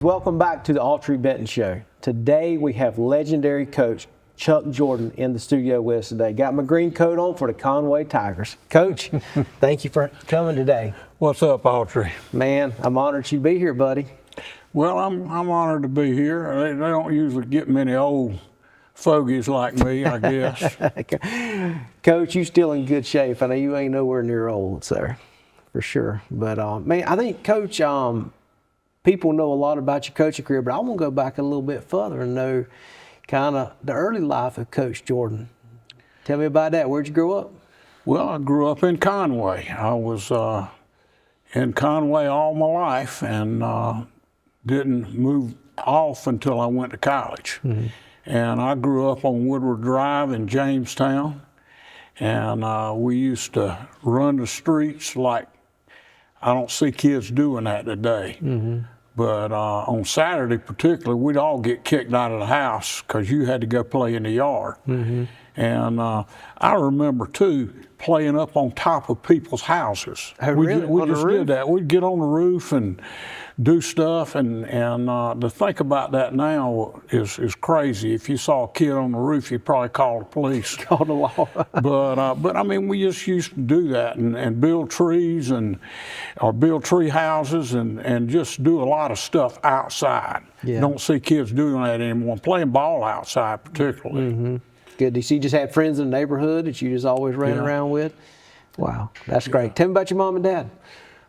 Welcome back to the Autry Benton Show. Today we have legendary coach Chuck Jordan in the studio with us today. Got my green coat on for the Conway Tigers. Coach, thank you for coming today. What's up, Autry? Man, I'm honored you'd be here, buddy. Well, I'm honored to be here. They don't usually get many old fogies like me, I guess. Coach, you still in good shape. I know you ain't nowhere near old, sir, for sure. But man, I think, Coach, people know a lot about your coaching career, but I want to go back a little bit further and know kind of the early life of Coach Jordan. Tell me about that. Where'd you grow up? Well, I grew up in Conway. I was in Conway all my life and didn't move off until I went to college. Mm-hmm. And I grew up on Woodward Drive in Jamestown, and we used to run the streets like I don't see kids doing that today. Mm-hmm. But on Saturday particularly, we'd all get kicked out of the house because you had to go play in the yard. Mm-hmm. And I remember, too, playing up on top of people's houses. Oh, really? We just did that. We'd get on the roof and do stuff, and to think about that now is crazy. If you saw a kid on the roof, you'd probably call the police. Call the law. But I mean, we just used to do that and build trees or build tree houses and just do a lot of stuff outside. Yeah. Don't see kids doing that anymore. Playing ball outside particularly. Mm-hmm. Good. So you just had friends in the neighborhood that you just always ran around with? Wow, that's great. Tell me about your mom and dad.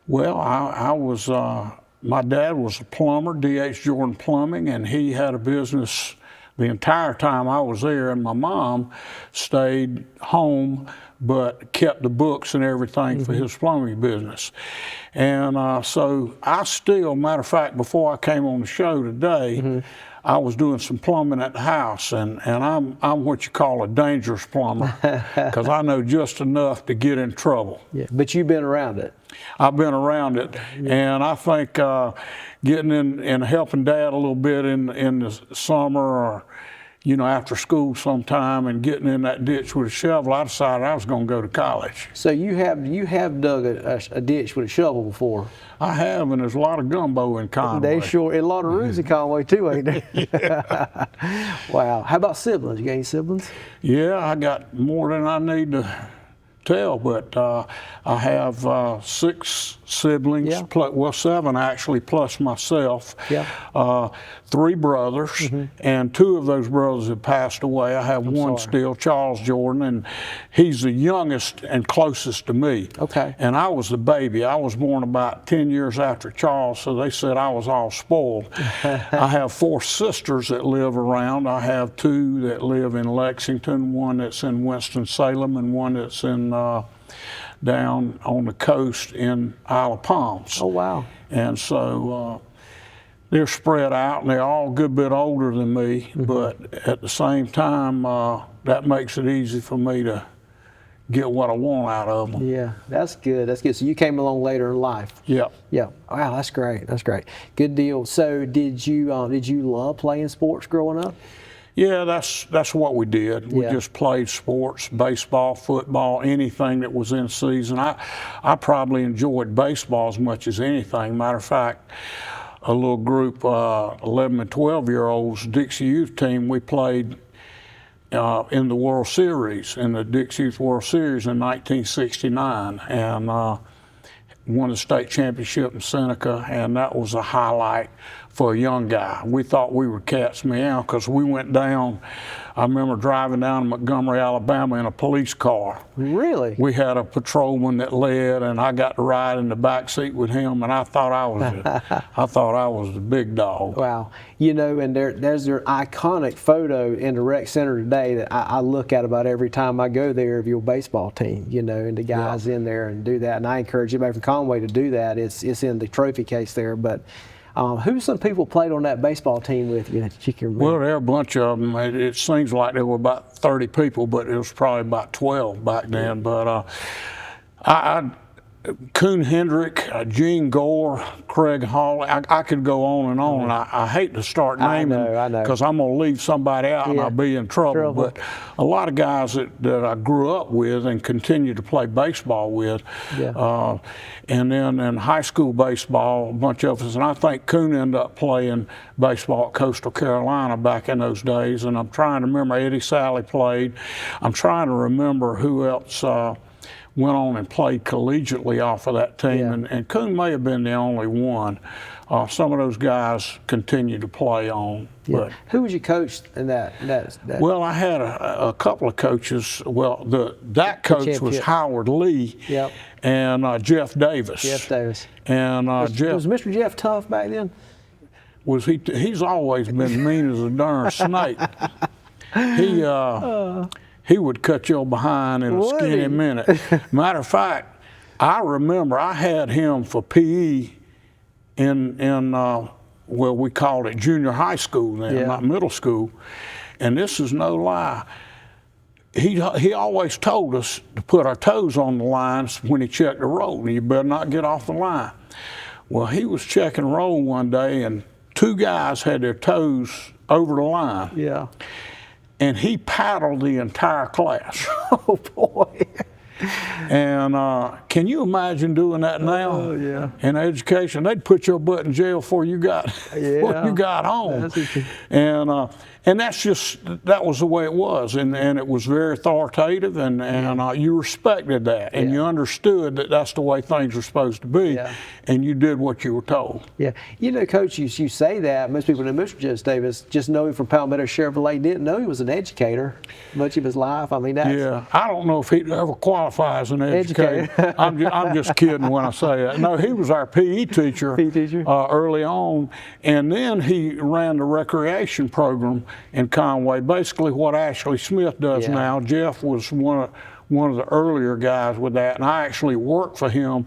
Well, I was, my dad was a plumber, D.H. Jordan Plumbing, and he had a business the entire time I was there, and my mom stayed home but kept the books and everything mm-hmm. for his plumbing business. And so I still, matter of fact, before I came on the show today, mm-hmm. I was doing some plumbing at the house, and I'm what you call a dangerous plumber because I know just enough to get in trouble. Yeah, but you've been around it. I've been around it, and I think getting in and helping Dad a little bit in the summer or after school sometime and getting in that ditch with a shovel, I decided I was going to go to college. So you have dug a ditch with a shovel before? I have, and there's a lot of gumbo in Conway. They sure, and a lot of roots in Conway too, ain't there? Wow. How about siblings? You got any siblings? Yeah, I got more than I need to tell, but I have 6 siblings, well 7 actually, plus myself. Yeah. 3 brothers, mm-hmm. and 2 of those brothers have passed away. I have one still, Charles Jordan, and he's the youngest and closest to me. Okay. And I was the baby. I was born about 10 years after Charles, so they said I was all spoiled. I have 4 sisters that live around. I have 2 that live in Lexington, one that's in Winston-Salem, and one that's in down on the coast in Isle of Palms. Oh, wow. And so they're spread out, and they're all a good bit older than me, mm-hmm. but at the same time, that makes it easy for me to get what I want out of them. Yeah, that's good. That's good. So you came along later in life. Yeah. Yeah. Wow, that's great. That's great. Good deal. So did you love playing sports growing up? Yeah, that's what we did. We just played sports, baseball, football, anything that was in season. I probably enjoyed baseball as much as anything. Matter of fact, a little group, 11 and 12-year-olds, Dixie Youth team, we played in the World Series, in the Dixie Youth World Series in 1969, and won the state championship in Seneca, and that was a highlight for a young guy. We thought we were cat's meow because we went down. I remember driving down to Montgomery, Alabama in a police car. Really? We had a patrolman that led, and I got to ride in the back seat with him, and I thought I was the big dog. Wow. And there's their iconic photo in the rec center today that I look at about every time I go there of your baseball team, and the guys in there and do that. And I encourage anybody from Conway to do that. It's in the trophy case there, but who some people played on that baseball team with you that you can remember? Well, there are a bunch of them. It seems like there were about 30 people, but it was probably about 12 back then. But Coon Hendrick, Gene Gore, Craig Hawley. I could go on and on. And I hate to start naming because I'm going to leave somebody out and I'll be in trouble. But a lot of guys that I grew up with and continue to play baseball with. Yeah. And then in high school baseball, a bunch of us, and I think Coon ended up playing baseball at Coastal Carolina back in those days. And I'm trying to remember, Eddie Sally played. I'm trying to remember who else went on and played collegiately off of that team, Yeah. and Coon may have been the only one. Some of those guys continue to play on. Yeah. But, who was your coach in that? Well, I had a couple of coaches. Well, that coach was Howard Lee. Yep. And Jeff Davis. Jeff Davis. And was Mr. Jeff tough back then? Was he? He's always been mean as a darn snake. He would cut your behind in a skinny minute. Matter of fact, I remember I had him for PE in well, we called it junior high school then, not middle school. And this is no lie. He always told us to put our toes on the lines when he checked the roll, and you better not get off the line. Well, he was checking roll one day, and two guys had their toes over the line. Yeah. And he paddled the entire class. Oh, boy. And can you imagine doing that now? Oh, yeah. In education, they'd put your butt in jail before you got home. And that's just, that was the way it was. And it was very authoritative, and you respected that. And you understood that that's the way things are supposed to be. Yeah. And you did what you were told. Yeah. You know, Coach, you say that. Most people know Mr. Jeff Davis just know him from Palmetto Chevrolet. Didn't know he was an educator much of his life. I mean, that's... Yeah. I don't know if he'd ever qualify as an educator. I'm just kidding when I say that. No, he was our PE teacher, early on. And then he ran the recreation program in Conway, basically what Ashley Smith does now. Jeff was one of the earlier guys with that, and I actually worked for him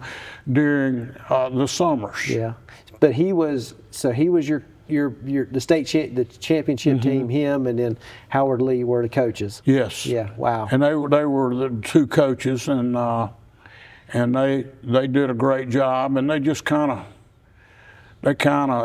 during the summers. Yeah, but he was the state championship team. Him and then Howard Lee were the coaches. Yes. Yeah. Wow. And they were the two coaches, and they did a great job, and they just kind of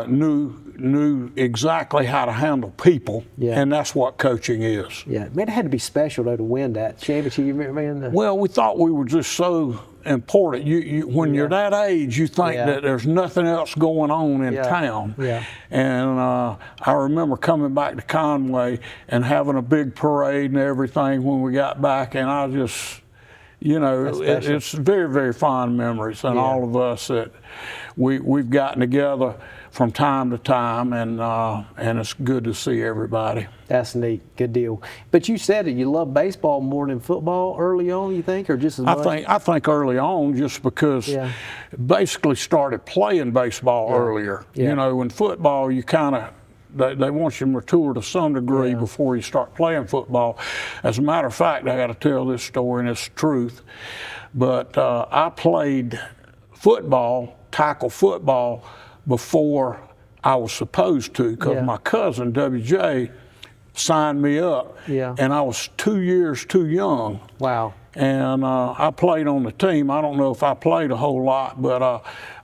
knew exactly how to handle people, and that's what coaching is. Yeah, man, it had to be special though to win that championship. You remember? Well, we thought we were just so important. When you're that age, you think that there's nothing else going on in town. Yeah. And I remember coming back to Conway and having a big parade and everything when we got back, and I just, it's very, very fond memories, and all of us that we've gotten together from time to time, and it's good to see everybody. That's neat. Good deal. But you said that you love baseball more than football early on, you think, or just as much? I think early on, just because basically started playing baseball earlier. You know, in football, you kind of, they want you to mature to some degree before you start playing football. As a matter of fact, I got to tell this story, and it's the truth. But I played football, tackle football, before I was supposed to, because my cousin, WJ, signed me up, and I was 2 years too young. Wow. And I played on the team. I don't know if I played a whole lot, but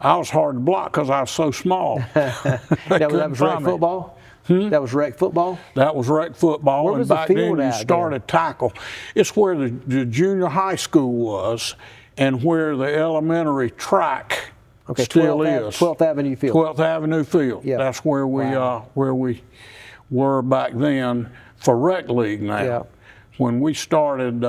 I was hard to block because I was so small. That was rec football? That was rec football? That was rec football. Where was the field then you started tackle. It's where the junior high school was, and where the elementary track still is. 12th Avenue Field. 12th Avenue Field. Yep. That's where we were back then for rec league now. Yep. When we started,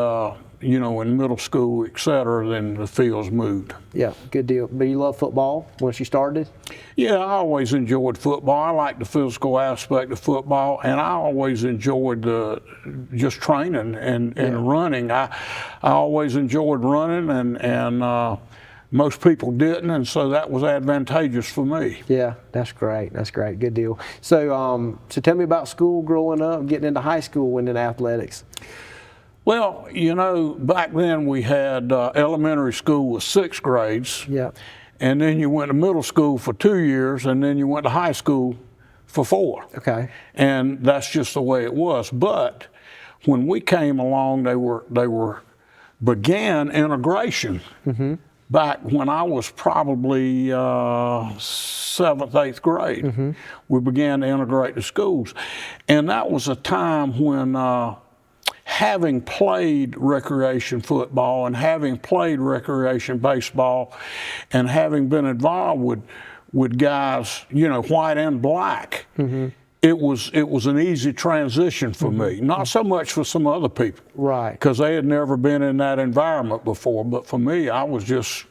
in middle school, et cetera, then the fields moved. Yeah, good deal. But you love football once you started? Yeah, I always enjoyed football. I like the physical aspect of football, and I always enjoyed just training and running. I always enjoyed running, and most people didn't, and so that was advantageous for me. Yeah, that's great. That's great. Good deal. So, so tell me about school growing up, getting into high school and in athletics. Well, back then we had elementary school was 6 grades. Yeah. And then you went to middle school for 2 years, and then you went to high school for 4. Okay. And that's just the way it was. But when we came along, they began integration. back when I was probably 7th, 8th grade. We began to integrate the schools. And that was a time when having played recreation football and having played recreation baseball and having been involved with guys, you know, white and black, it was an easy transition for me. Not so much for some other people, Right. because they had never been in that environment before. But for me, I was just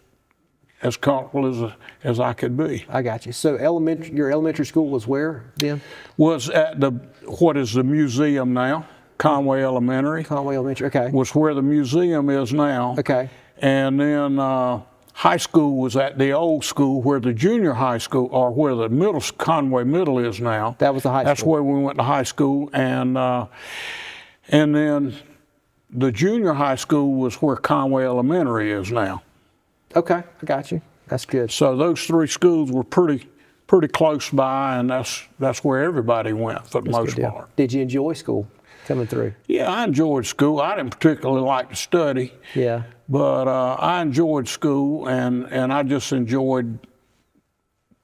as comfortable as I could be. I got you. So your elementary school was where then? Was at what is the museum now, Conway Elementary. Conway Elementary. Okay. Was where the museum is now. Okay. And then high school was at the old school where the junior high school, or where the Conway Middle is now. That was the high school. That's where we went to high school. And then the junior high school was where Conway Elementary is now. Okay, I got you. That's good. So those three schools were pretty close by, and that's where everybody went for the most part. Did you enjoy school coming through? Yeah, I enjoyed school. I didn't particularly like to study. Yeah. But I enjoyed school, and I just enjoyed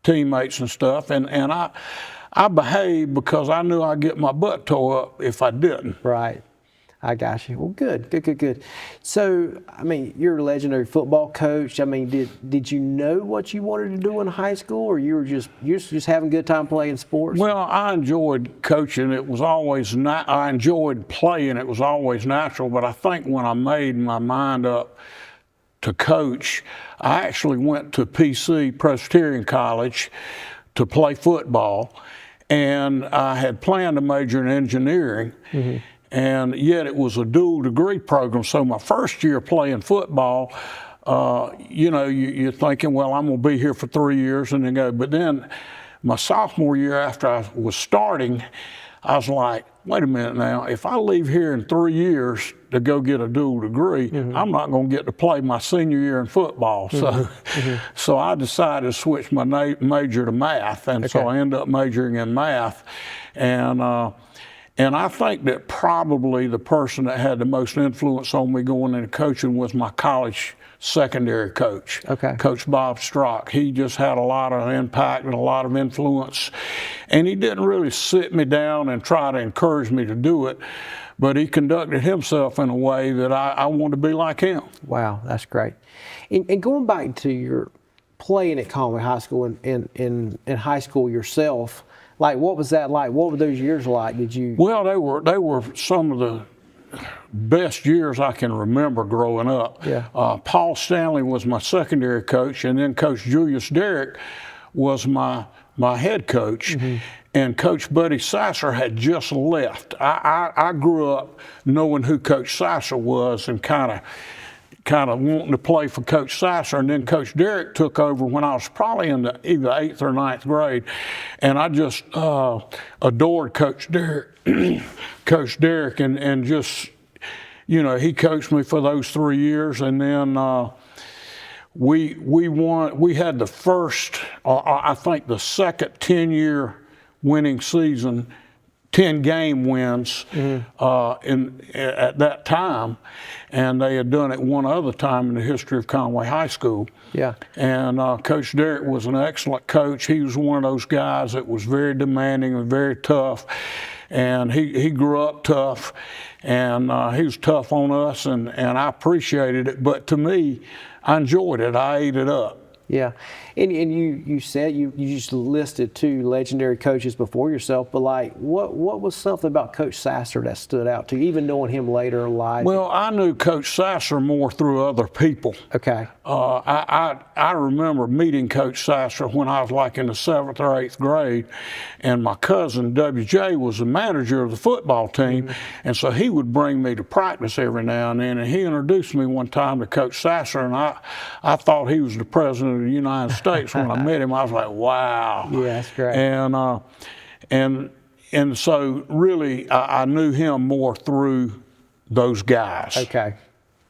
teammates and stuff. And I behaved because I knew I'd get my butt tore up if I didn't. Right. I got you. Well, good. So, I mean, you're a legendary football coach. I mean, did you know what you wanted to do in high school, or you were just having a good time playing sports? Well, I enjoyed coaching. It was always I enjoyed playing. It was always natural. But I think when I made my mind up to coach, I actually went to PC, Presbyterian College, to play football, and I had planned to major in engineering. And yet it was a dual degree program. So my first year playing football, you know, you're thinking, well, I'm going to be here for 3 years and then go. But then my sophomore year, after I was starting, I was like, wait a minute now, if I leave here in 3 years to go get a dual degree, I'm not going to get to play my senior year in football. So I decided to switch my major to math. And so I ended up majoring in math. And I think that probably the person that had the most influence on me going into coaching was my college secondary coach, Coach Bob Strock. He just had a lot of impact and a lot of influence. And he didn't really sit me down and try to encourage me to do it, but he conducted himself in a way that I wanted to be like him. Wow, that's great. And going back to your playing at Conway High School and in high school yourself, like, what was that like? What were those years like? Did you? Well, they were some of the best years I can remember growing up. Yeah. Paul Stanley was my secondary coach, and then Coach Julius Derrick was my head coach. And Coach Buddy Sasser had just left. I grew up knowing who Coach Sasser was and kind of wanting to play for Coach Sasser, and then Coach Derrick took over when I was probably in either 8th or 9th grade, and I just adored Coach Derrick. Coach Derrick, and just, you know, he coached me for those 3 years, and then we won. We had the first, I think the second 10-year winning season, 10 game wins at that time, and they had done it one other time in the history of Conway High School. Yeah. And Coach Derrick was an excellent coach. He was one of those guys that was very demanding and very tough, and he grew up tough, and he was tough on us, and I appreciated it. But to me, I enjoyed it. I ate it up. Yeah, and you said you just listed 2 legendary coaches before yourself, but like what was something about Coach Sasser that stood out to you, even knowing him later in life? Well, I knew Coach Sasser more through other people. Okay. I remember meeting Coach Sasser when I was like in the 7th or 8th grade, and my cousin WJ was the manager of the football team, and so he would bring me to practice every now and then, and he introduced me one time to Coach Sasser, and I thought he was the president of the United States when I met him. I was like, wow. Yeah, that's great. And so really I knew him more through those guys. Okay.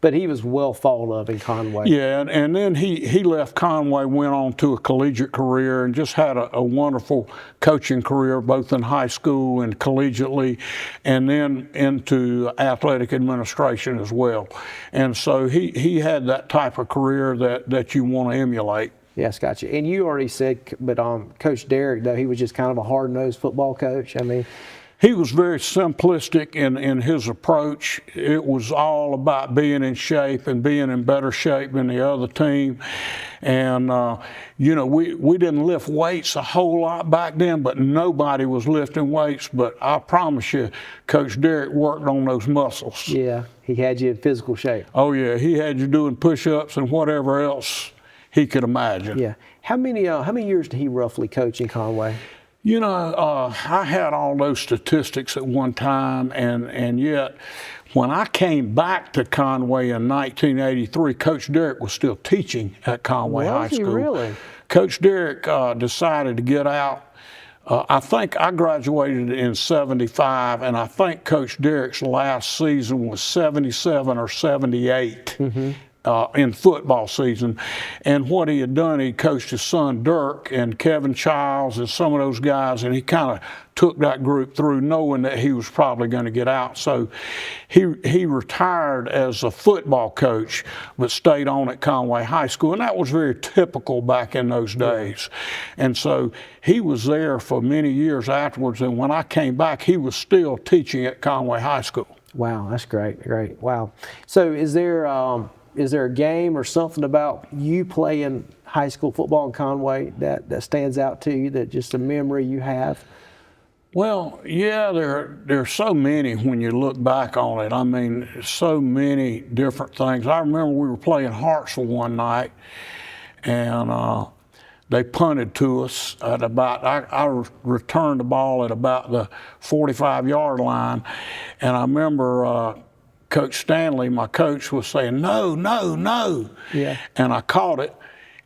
But he was well thought of in Conway. Yeah, and then he left Conway, went on to a collegiate career, and just had a wonderful coaching career, both in high school and collegiately, and then into athletic administration as well. And so he had that type of career that you want to emulate. Yes, gotcha. And you already said, but Coach Derrick, though, he was just kind of a hard-nosed football coach. I mean, he was very simplistic in his approach. It was all about being in shape and being in better shape than the other team. And, you know, we didn't lift weights a whole lot back then, but nobody was lifting weights. But I promise you, Coach Derrick worked on those muscles. Yeah, he had you in physical shape. Oh, yeah, he had you doing push-ups and whatever else he could imagine. Yeah. How many years did he roughly coach in Conway? You know, I had all those statistics at one time, and yet when I came back to Conway in 1983, Coach Derrick was still teaching at Conway High School. Was he really? Coach Derrick decided to get out. I think I graduated in 75, and I think Coach Derrick's last season was 77 or 78. In football season. And what he had done, he coached his son Dirk and Kevin Childs and some of those guys, and he kind of took that group through knowing that he was probably going to get out. So he retired as a football coach, but stayed on at Conway High School, and that was very typical back in those days. And so he was there for many years afterwards, and when I came back, he was still teaching at Conway High School. Wow, that's great, great. Wow. So is there a game or something about you playing high school football in Conway that stands out to you, that just a memory you have? Well, yeah, there's so many when you look back on it. I mean, so many different things. I remember we were playing Hartsville one night, and they punted to us at about, I returned the ball at about the 45-yard line, and I remember Coach Stanley, my coach, was saying, no, no, no. Yeah. And I caught it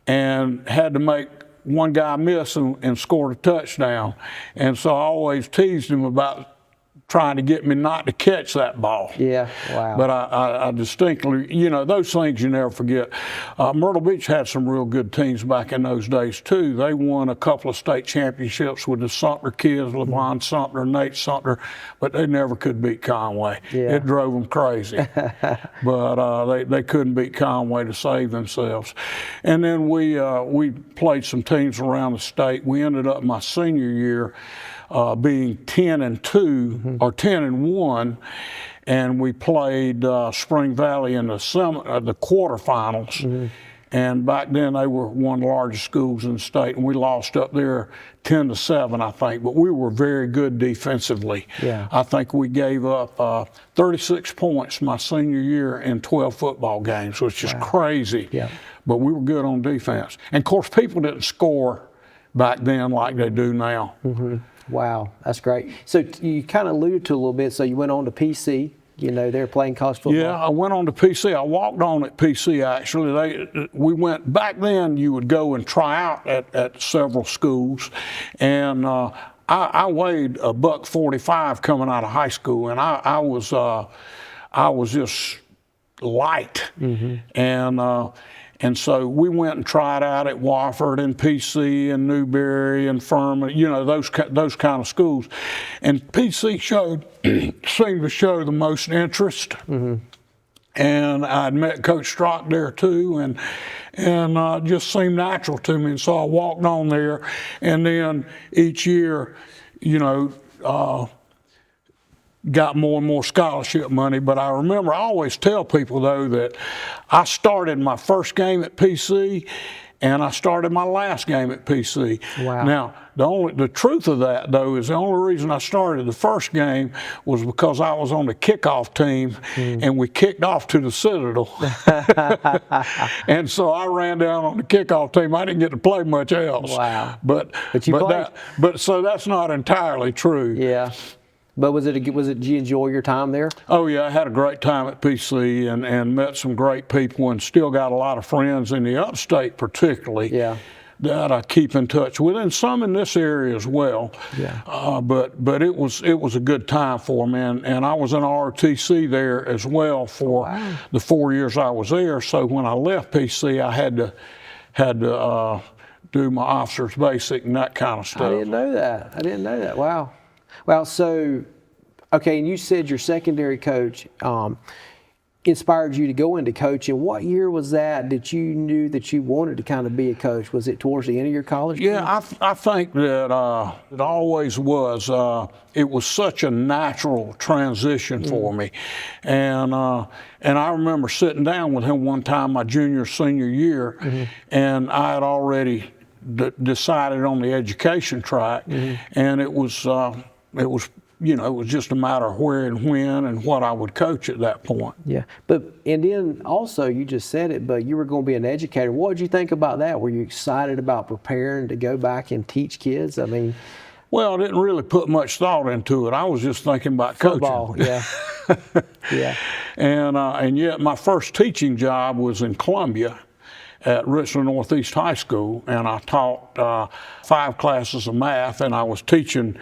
and had to make one guy miss and scored a touchdown. And so I always teased him about trying to get me not to catch that ball. Yeah, wow. But I distinctly, you know, those things you never forget. Myrtle Beach had some real good teams back in those days too. They won a couple of state championships with the Sumter kids, LaVon Sumter, Nate Sumter, but they never could beat Conway. Yeah. It drove them crazy. But they couldn't beat Conway to save themselves. And then we played some teams around the state. We ended up my senior year being 10-2 or 10-1, and we played Spring Valley in the quarterfinals. And back then they were one of the largest schools in the state, and we lost up there 10-7, I think. But we were very good defensively. Yeah. I think we gave up 36 points my senior year in 12 football games, which is crazy. Yeah. But we were good on defense. And of course, people didn't score back then like they do now. Wow, that's great. So you kind of alluded to a little bit, so you went on to PC, you know, they're playing college football. Yeah, I went on to PC. I walked on at PC, actually. We went, back then you would go and try out at several schools, and I weighed $145 coming out of high school, and I was just light. And so we went and tried out at Wofford and PC and Newberry and Furman, you know, those kind of schools. And PC seemed to show the most interest. And I'd met Coach Strock there too, and just seemed natural to me. And so I walked on there, and then each year, you know, got more and more scholarship money. But I remember, I always tell people though that I started my first game at PC and I started my last game at PC. Wow. Now, the truth of that though is the only reason I started the first game was because I was on the kickoff team and we kicked off to the Citadel. And so I ran down on the kickoff team. I didn't get to play much else. Wow. But you played. So that's not entirely true. Yeah. But did you enjoy your time there? Oh yeah, I had a great time at PC and met some great people, and still got a lot of friends in the upstate particularly. Yeah. that I keep in touch with, and some in this area as well. Yeah. But it was a good time for me, and I was in ROTC there as well for the 4 years I was there. So when I left PC, I had to do my officer's basic and that kind of stuff. I didn't know that. Wow. Well, so okay, and you said your secondary coach inspired you to go into coaching. What year was that you knew that you wanted to kind of be a coach? Was it towards the end of your college career? Yeah, I think that it always was. It was such a natural transition for me. And I remember sitting down with him one time my senior year, and I had already decided on the education track, and it was just a matter of where and when and what I would coach at that point. Yeah, and then also you just said it, but you were going to be an educator. What did you think about that? Were you excited about preparing to go back and teach kids? I mean, well, I didn't really put much thought into it. I was just thinking about football, coaching. Yeah, yeah. And yet my first teaching job was in Columbia at Richland Northeast High School, and I taught 5 classes of math, and I was teaching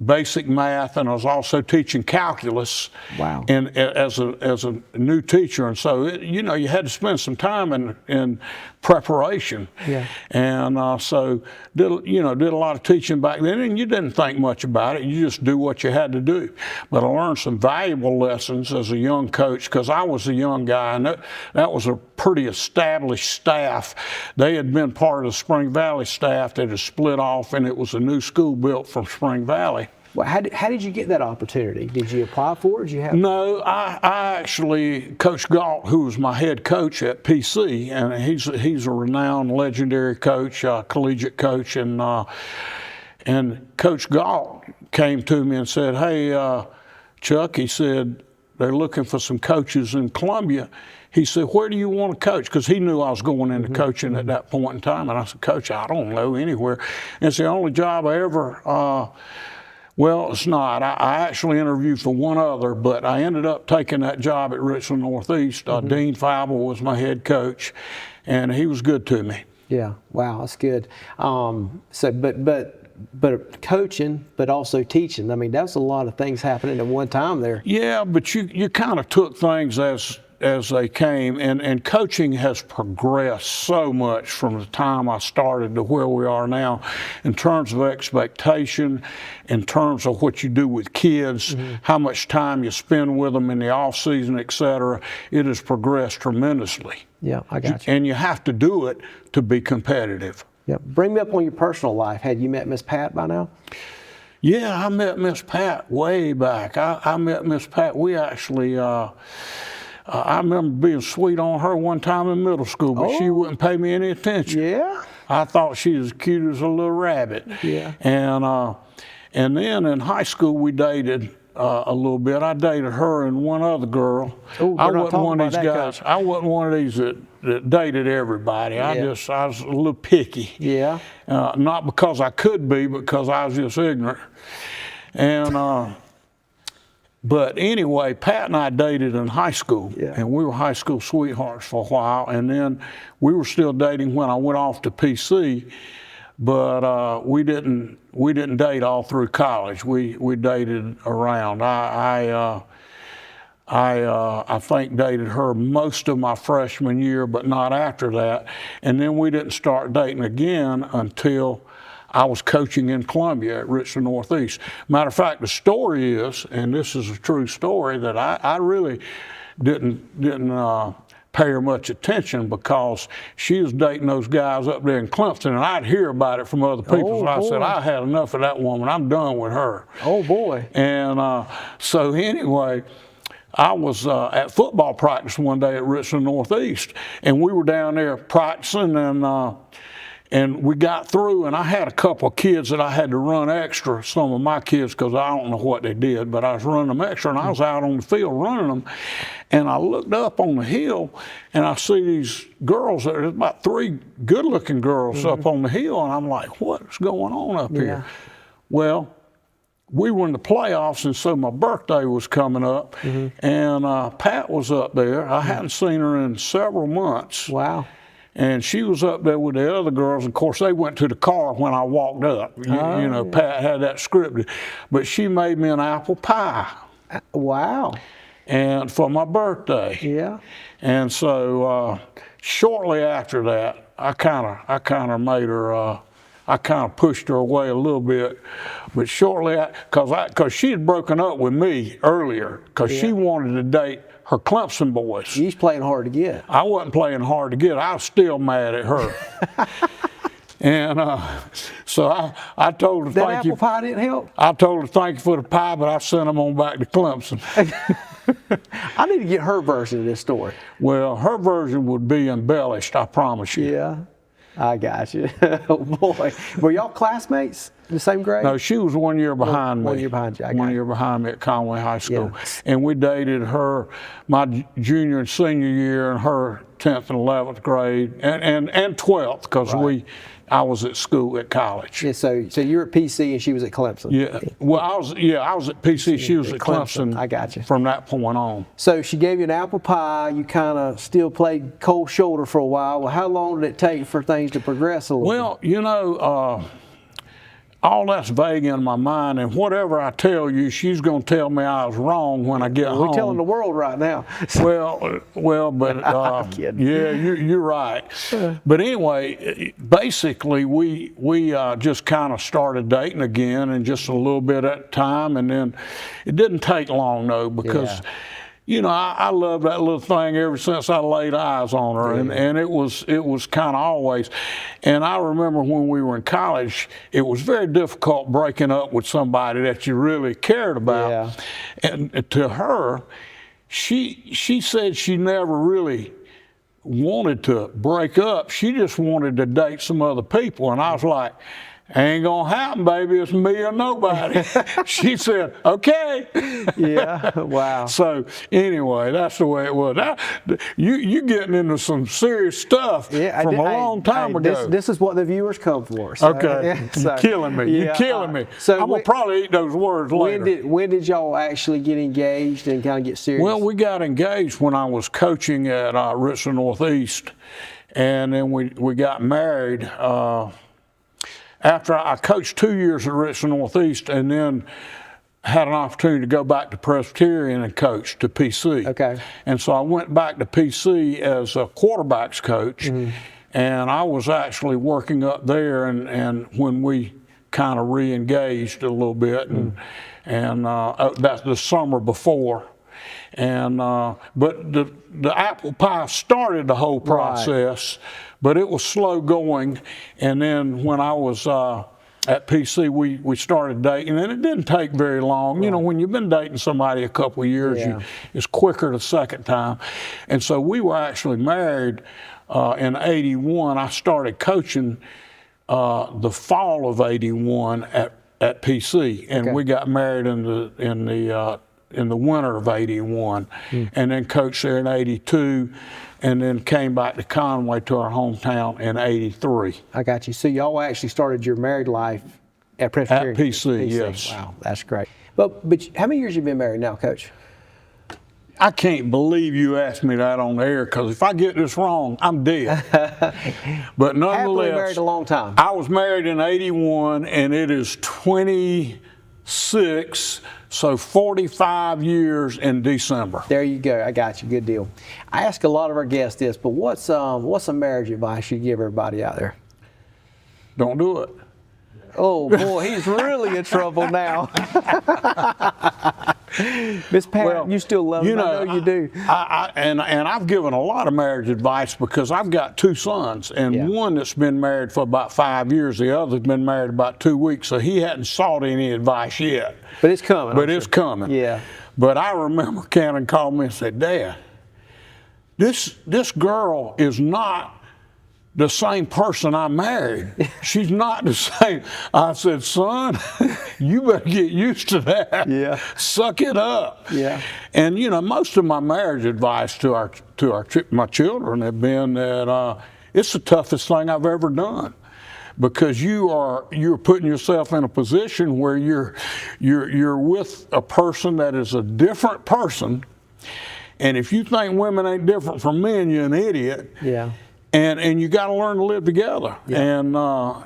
basic math, and I was also teaching calculus. Wow. And as a new teacher, and so you had to spend some time in preparation. Yeah. And so did a lot of teaching back then, and you didn't think much about it. You just do what you had to do. But I learned some valuable lessons as a young coach, because I was a young guy, and that was a pretty established staff. They had been part of the Spring Valley staff that had split off, and it was a new school built from Spring Valley. Well, how did you get that opportunity? Did you apply for it? Did you have? No, I actually, Coach Galt, who was my head coach at PC, and he's a renowned, legendary coach, collegiate coach, and Coach Galt came to me and said, "Hey, Chuck," he said, "they're looking for some coaches in Columbia." He said, "Where do you want to coach?" Because he knew I was going into coaching at that point in time, and I said, "Coach, I don't know, anywhere." And it's the only job I ever. Well, it's not. I actually interviewed for one other, but I ended up taking that job at Richland Northeast. Dean Feibel was my head coach, and he was good to me. Yeah, wow, that's good. But coaching, but also teaching. I mean, that's a lot of things happening at one time there. Yeah, but you kind of took things as they came, and coaching has progressed so much from the time I started to where we are now, in terms of expectation, in terms of what you do with kids, how much time you spend with them in the off season, etc. It has progressed tremendously. Yeah, I got you. And you have to do it to be competitive. Yeah, bring me up on your personal life. Had you met Miss Pat by now? Yeah, I met Miss Pat way back. I met Miss Pat. We actually. I remember being sweet on her one time in middle school, but she wouldn't pay me any attention. Yeah. I thought she was cute as a little rabbit. Yeah. And then in high school we dated a little bit. I dated her and one other girl. Oh, I wasn't one of these guys. I wasn't one of these that dated everybody. I was a little picky. Yeah. Not because I could be, but because I was just ignorant. And but anyway, Pat and I dated in high school, and we were high school sweethearts for a while, and then we were still dating when I went off to PC, but we didn't date all through college. We dated around. I think dated her most of my freshman year, but not after that, and then we didn't start dating again until I was coaching in Columbia at Richland Northeast. Matter of fact, the story is, and this is a true story, that I really didn't pay her much attention, because she was dating those guys up there in Clemson, and I'd hear about it from other people. So I said, I had enough of that woman. I'm done with her. Oh, boy. And so anyway, I was at football practice one day at Richland Northeast, and we were down there practicing, and we got through, and I had a couple of kids that I had to run extra, some of my kids, because I don't know what they did, but I was running them extra, and I was out on the field running them, and I looked up on the hill, and I see these girls, there's about 3 good-looking girls up on the hill, and I'm like, what's going on up here? Well, we were in the playoffs, and so my birthday was coming up, and Pat was up there. I hadn't seen her in several months. Wow. And she was up there with the other girls. Of course, they went to the car when I walked up. You know, Pat had that scripted. But she made me an apple pie. Wow. And for my birthday. Yeah. And so shortly after that, I kind of made her. I kind of pushed her away a little bit, but shortly, because she had broken up with me earlier, because she wanted to date her Clemson boys. You was playing hard to get. I wasn't playing hard to get. I was still mad at her. And so I told her that thank you. That apple pie didn't help? I told her thank you for the pie, but I sent them on back to Clemson. I need to get her version of this story. Well, her version would be embellished, I promise you. Yeah, I got you. Oh, boy. Were y'all classmates in the same grade? No, she was 1 year behind me. 1 year behind you. 1 year behind me at Conway High School. Yeah. And we dated her my junior and senior year and her 10th and 11th grade and 12th, because I was at school at college. Yeah, so you were at PC and she was at Clemson. Yeah. Well, I was at PC. She was at Clemson. I got you. From that point on. So she gave you an apple pie. You kind of still played cold shoulder for a while. Well, how long did it take for things to progress a little bit? Well, you know, all that's vague in my mind, and whatever I tell you, she's going to tell me I was wrong when I get home. We're telling the world right now. But I'm kidding. Yeah, you're right. But anyway, basically, we just kind of started dating again, and just a little bit at a time, and then it didn't take long though, because. Yeah. You know, I love that little thing ever since I laid eyes on her, and it was kind of always. And I remember when we were in college, it was very difficult breaking up with somebody that you really cared about. Yeah. And to her, she said she never really wanted to break up. She just wanted to date some other people, and I was like, ain't gonna happen, baby. It's me or nobody. She said, okay. Yeah, wow. So anyway, that's the way it was. You getting into some serious stuff from a long time ago. This is what the viewers come for. So, okay, you're killing me. You're killing me. So I'm gonna probably eat those words later. When did y'all actually get engaged and kind of get serious? Well, we got engaged when I was coaching at Richland Northeast, and then we got married. After I coached 2 years at Richland Northeast, and then had an opportunity to go back to Presbyterian and coach to PC. Okay. And so I went back to PC as a quarterbacks coach, and I was actually working up there, and when we kind of re-engaged a little bit, and that's the summer before. And but the apple pie started the whole process, but it was slow going. And then when I was at PC, we started dating, and it didn't take very long. You know, when you've been dating somebody a couple of years, it's quicker the second time. And so we were actually married in '81. I started coaching the fall of '81 at PC, and we got married in the winter of '81, and then coached there in '82, and then came back to Conway to our hometown in '83. I got you. So y'all actually started your married life at Presbyterian? At PC, yes. Wow, that's great. But how many years have you been married now, Coach? I can't believe you asked me that on the air, because if I get this wrong, I'm dead. But nonetheless, happily married a long time. I was married in '81, and it is 26. So 45 years in December. There you go. I got you. Good deal. I ask a lot of our guests this, but what's some marriage advice you give everybody out there? Don't do it. Oh boy, he's really in trouble now. Miss Pat, well, you still love him. I know you do. And I've given a lot of marriage advice, because I've got 2 sons, and one that's been married for about 5 years, the other's been married about 2 weeks, so he hadn't sought any advice yet. But it's coming. But it's coming. Yeah. But I remember Cannon called me and said, Dad, this girl is not the same person I married. She's not the same. I said, son, you better get used to that. Yeah. Suck it up. Yeah. And you know, most of my marriage advice to my children have been that it's the toughest thing I've ever done, because you're putting yourself in a position where you're with a person that is a different person, and if you think women ain't different from men, you're an idiot. Yeah. And you got to learn to live together. Yeah.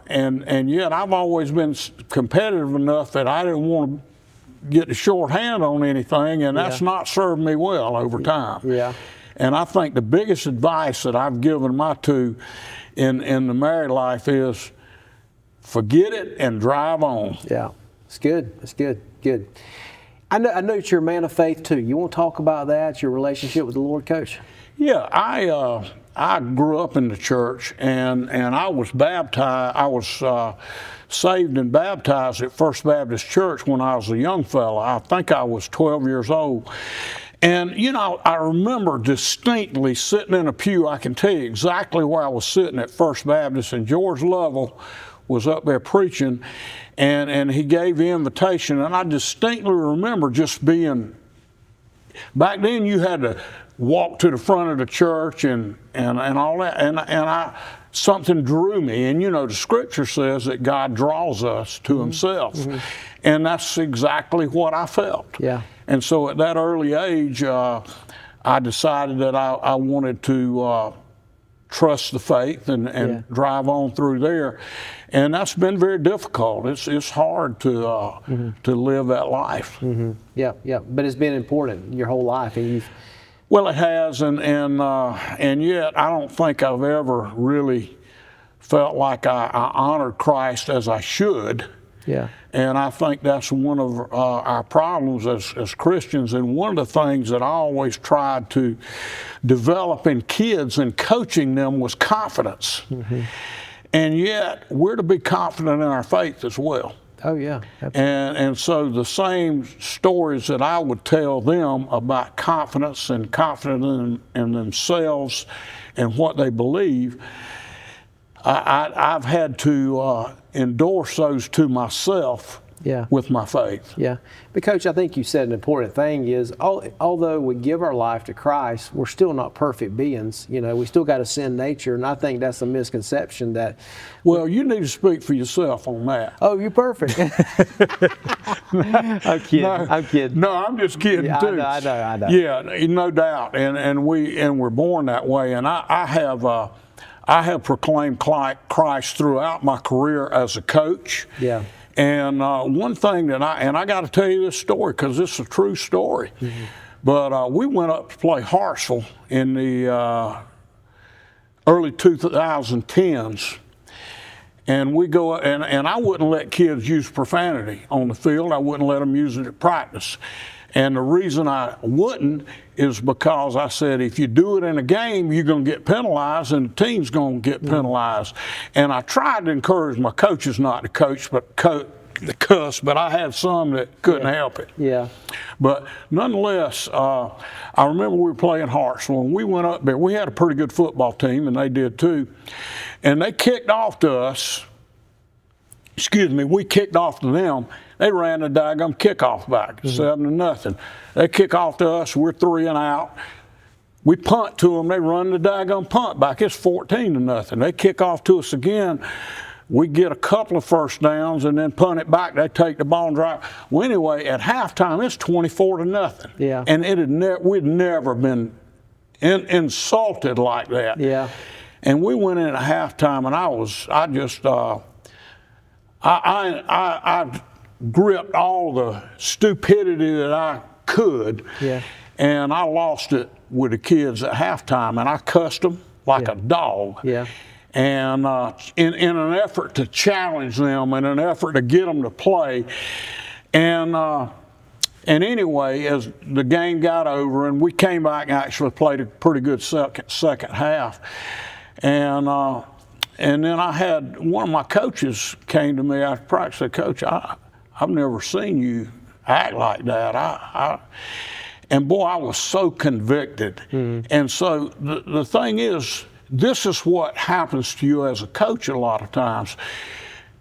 And yet I've always been competitive enough that I didn't want to get the short hand on anything, and that's not served me well over time. Yeah. And I think the biggest advice that I've given my two in the married life is forget it and drive on. Yeah, it's good. It's good. Good. I know that you're a man of faith too. You want to talk about that, your relationship with the Lord, Coach? Yeah, I grew up in the church, and I was baptized. I was saved and baptized at First Baptist Church when I was a young fella. I think I was 12 years old. And, you know, I remember distinctly sitting in a pew. I can tell you exactly where I was sitting at First Baptist, and George Lovell was up there preaching, and he gave the invitation. And I distinctly remember just being, back then you had to walk to the front of the church and all that, and something drew me. And you know, the scripture says that God draws us to himself, and that's exactly what I felt. Yeah. And so at that early age, I decided that I wanted to trust the faith and drive on through there. And that's been very difficult. It's hard to live that life. Yeah, yeah. But it's been important your whole life, and you've. Well, it has, and yet I don't think I've ever really felt like I honored Christ as I should. Yeah. And I think that's one of our problems as Christians. And one of the things that I always tried to develop in kids and coaching them was confidence. And yet we're to be confident in our faith as well. Oh yeah, absolutely. And so the same stories that I would tell them about confidence and confidence in themselves and what they believe, I've had to endorse those to myself with my faith. Yeah. But Coach, I think you said an important thing is, although we give our life to Christ, we're still not perfect beings. You know, we still got a sin nature, and I think that's a misconception that. Well, you need to speak for yourself on that. Oh, you're perfect. I'm kidding. No, I'm kidding. No, I'm just kidding too. I know. Yeah, no doubt. And we're born that way. And I have proclaimed Christ throughout my career as a coach. Yeah. And one thing that I got to tell you this story because it's a true story. But we went up to play Hartsville in the early 2010s. And we go, and I wouldn't let kids use profanity on the field. I wouldn't let them use it at practice. And the reason I wouldn't is because I said, if you do it in a game, you're going to get penalized and the team's going to get penalized. And I tried to encourage my coaches not to coach, but the cuss, but I had some that couldn't help it. Yeah. But nonetheless, I remember we were playing Hartsville, and we went up there. We had a pretty good football team, and they did too. And they kicked off to us. Excuse me, we kicked off to them. They ran the daggum kickoff back, 7-0. They kick off to us, we're 3 and out. We punt to them, they run the daggum punt back. It's 14-0. They kick off to us again. We get a couple of first downs and then punt it back. They take the ball and drive. Well, anyway, at halftime, it's 24-0. Yeah. And we'd never been insulted like that. Yeah. And we went in at halftime, and I gripped all the stupidity that I could, and I lost it with the kids at halftime, and I cussed them like a dog. Yeah. And in an effort to challenge them, in an effort to get them to play, and anyway, as the game got over, and we came back and actually played a pretty good second half, and then I had one of my coaches came to me after practice and said, Coach, I've never seen you act like that. And boy, I was so convicted. And so the thing is, this is what happens to you as a coach a lot of times.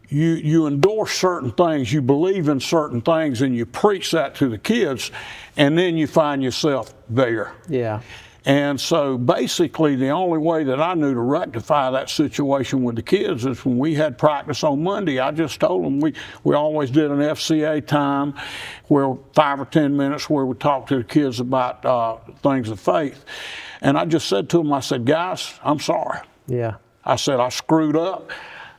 You endorse certain things, you believe in certain things, and you preach that to the kids, and then you find yourself there. Yeah. And so basically the only way that I knew to rectify that situation with the kids is when we had practice on Monday, I just told them we always did an FCA time where 5 or 10 minutes where we talked to the kids about things of faith. And I just said to them, I said, guys, I'm sorry. Yeah. I said, I screwed up.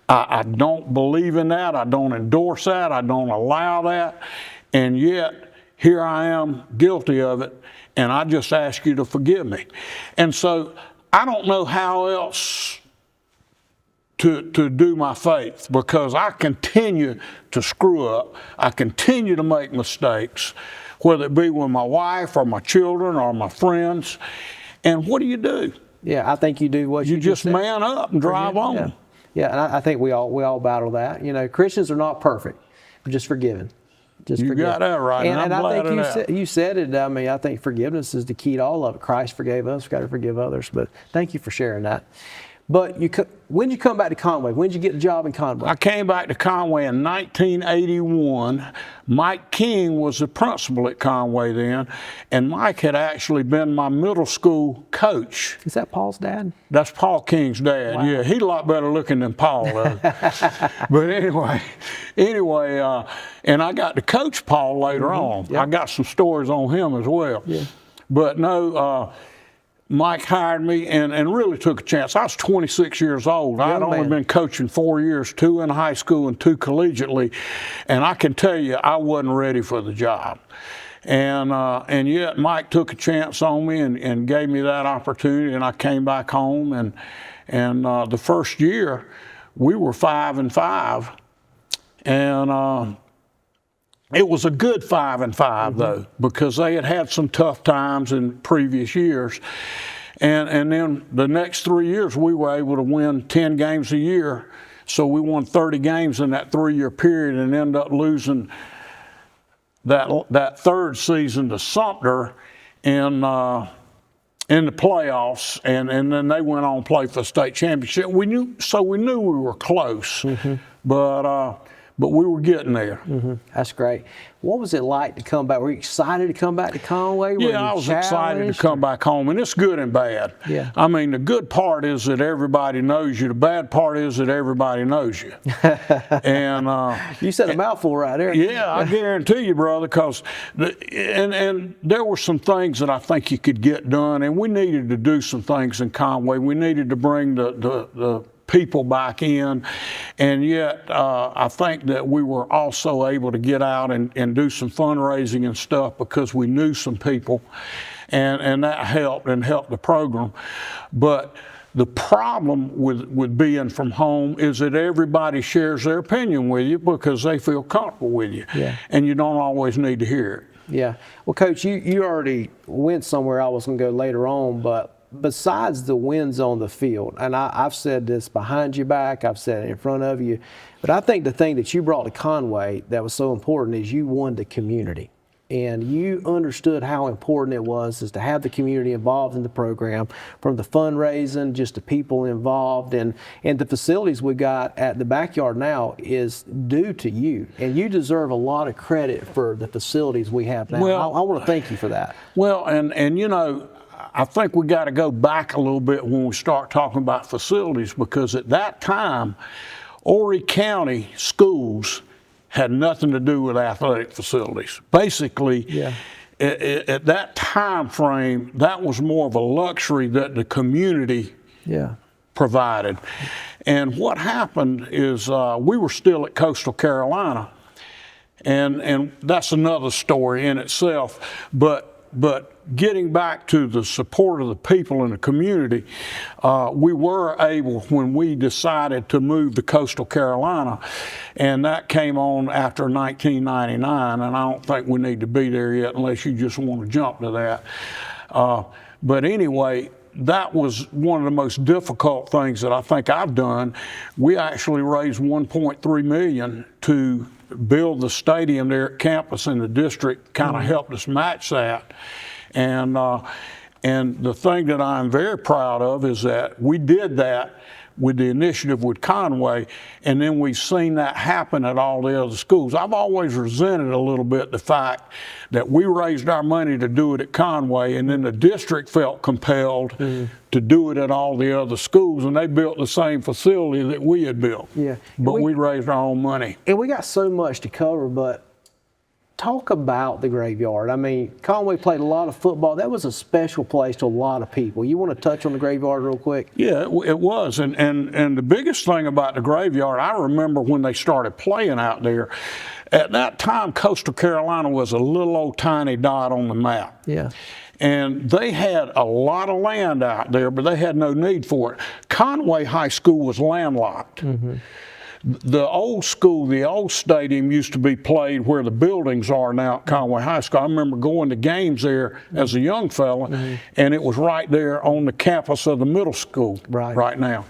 I don't believe in that. I don't endorse that. I don't allow that. And yet, here I am guilty of it. And I just ask you to forgive me. And so I don't know how else to do my faith, because I continue to screw up. I continue to make mistakes, whether it be with my wife or my children or my friends. And what do? Yeah, I think you do what you just said. Man up and drive on. Yeah, yeah, and I think we all battle that. You know, Christians are not perfect, but just forgiven. You got that right, and I'm glad I think you said it. I mean, I think forgiveness is the key to all of it. Christ forgave us; we've got to forgive others. But thank you for sharing that. But when did you come back to Conway? When did you get the job in Conway? I came back to Conway in 1981. Mike King was the principal at Conway then, and Mike had actually been my middle school coach. Is that Paul's dad? That's Paul King's dad. Wow. Yeah, he's a lot better looking than Paul though. But anyway, and I got to coach Paul later on. Yep. I got some stories on him as well. Yeah. But no. Mike hired me and really took a chance. I was 26 years old. I'd only been coaching 4 years, 2 in high school and 2 collegiately. And I can tell you, I wasn't ready for the job. And yet Mike took a chance on me and gave me that opportunity, and I came back home. And the first year, we were 5-5. And it was a good 5-5 though, because they had some tough times in previous years. And then the next 3 years, we were able to win 10 games a year. So we won 30 games in that 3-year period and ended up losing that third season to Sumter in the playoffs. And then they went on to play for the state championship. We knew we were close, but we were getting there. That's great. What was it like to come back? Were you excited to come back to Conway? Yeah, I was excited to come back home, and it's good and bad. Yeah. I mean, the good part is that everybody knows you. The bad part is that everybody knows you. And you said a mouthful right there. Yeah, I guarantee you, brother, because and there were some things that I think you could get done, and we needed to do some things in Conway. We needed to bring the people back in, and yet I think that we were also able to get out and do some fundraising and stuff because we knew some people, and that helped the program. But the problem with being from home is that everybody shares their opinion with you because they feel comfortable with you, and you don't always need to hear it. Yeah. Well, Coach, you already went somewhere I was going to go later on, but besides the wins on the field, and I've said this behind your back, I've said it in front of you, but I think the thing that you brought to Conway that was so important is you won the community. And you understood how important it was is to have the community involved in the program, from the fundraising, just the people involved, and the facilities we got at the backyard now is due to you. And you deserve a lot of credit for the facilities we have now. Well, I want to thank you for that. Well, and you know, I think we got to go back a little bit when we start talking about facilities, because at that time, Autry County schools had nothing to do with athletic facilities. Basically, at that time frame, that was more of a luxury that the community provided. And what happened is we were still at Coastal Carolina, and that's another story in itself. But getting back to the support of the people in the community, we were able, when we decided to move to Coastal Carolina, and that came on after 1999, and I don't think we need to be there yet unless you just want to jump to that. But anyway, that was one of the most difficult things that I think I've done. We actually raised $1.3 million to build the stadium there at campus, and the district kind of helped us match that. And the thing that I'm very proud of is that we did that with the initiative with Conway, and then we've seen that happen at all the other schools. I've always resented a little bit the fact that we raised our money to do it at Conway, and then the district felt compelled to do it at all the other schools, and they built the same facility that we had built. Yeah. But we raised our own money. And we got so much to cover, but talk about the graveyard. I mean, Conway played a lot of football. That was a special place to a lot of people. You want to touch on the graveyard real quick? Yeah, it was. And the biggest thing about the graveyard, I remember when they started playing out there, at that time, Coastal Carolina was a little old tiny dot on the map. Yeah. And they had a lot of land out there, but they had no need for it. Conway High School was landlocked. The old school, the old stadium used to be played where the buildings are now at Conway High School. I remember going to games there as a young fella, and it was right there on the campus of the middle school right now.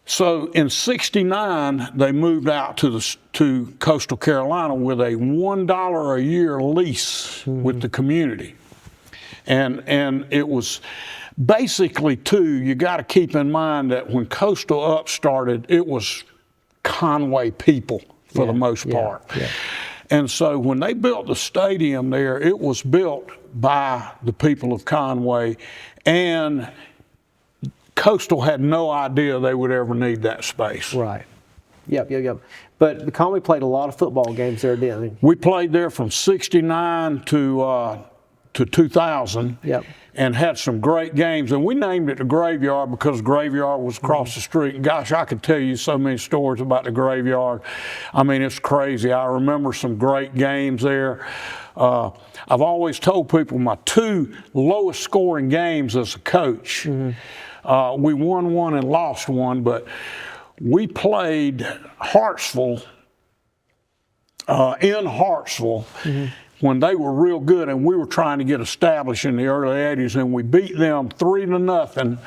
So in '69, they moved out to Coastal Carolina with a $1 a year lease with the community. And it was basically you got to keep in mind that when Coastal Up started, it was Conway people for the most part. And so when they built the stadium there, it was built by the people of Conway, and Coastal had no idea they would ever need that space. Right. Yep. But Conway played a lot of football games there, didn't he? We played there from '69 to 2000. Yep. And had some great games. And we named it the Graveyard because the graveyard was across the street. And gosh, I could tell you so many stories about the graveyard. I mean, it's crazy. I remember some great games there. I've always told people my 2 lowest scoring games as a coach. We won one and lost one, but we played Hartsville, in Hartsville, when they were real good, and we were trying to get established in the early '80s, and we beat them 3-0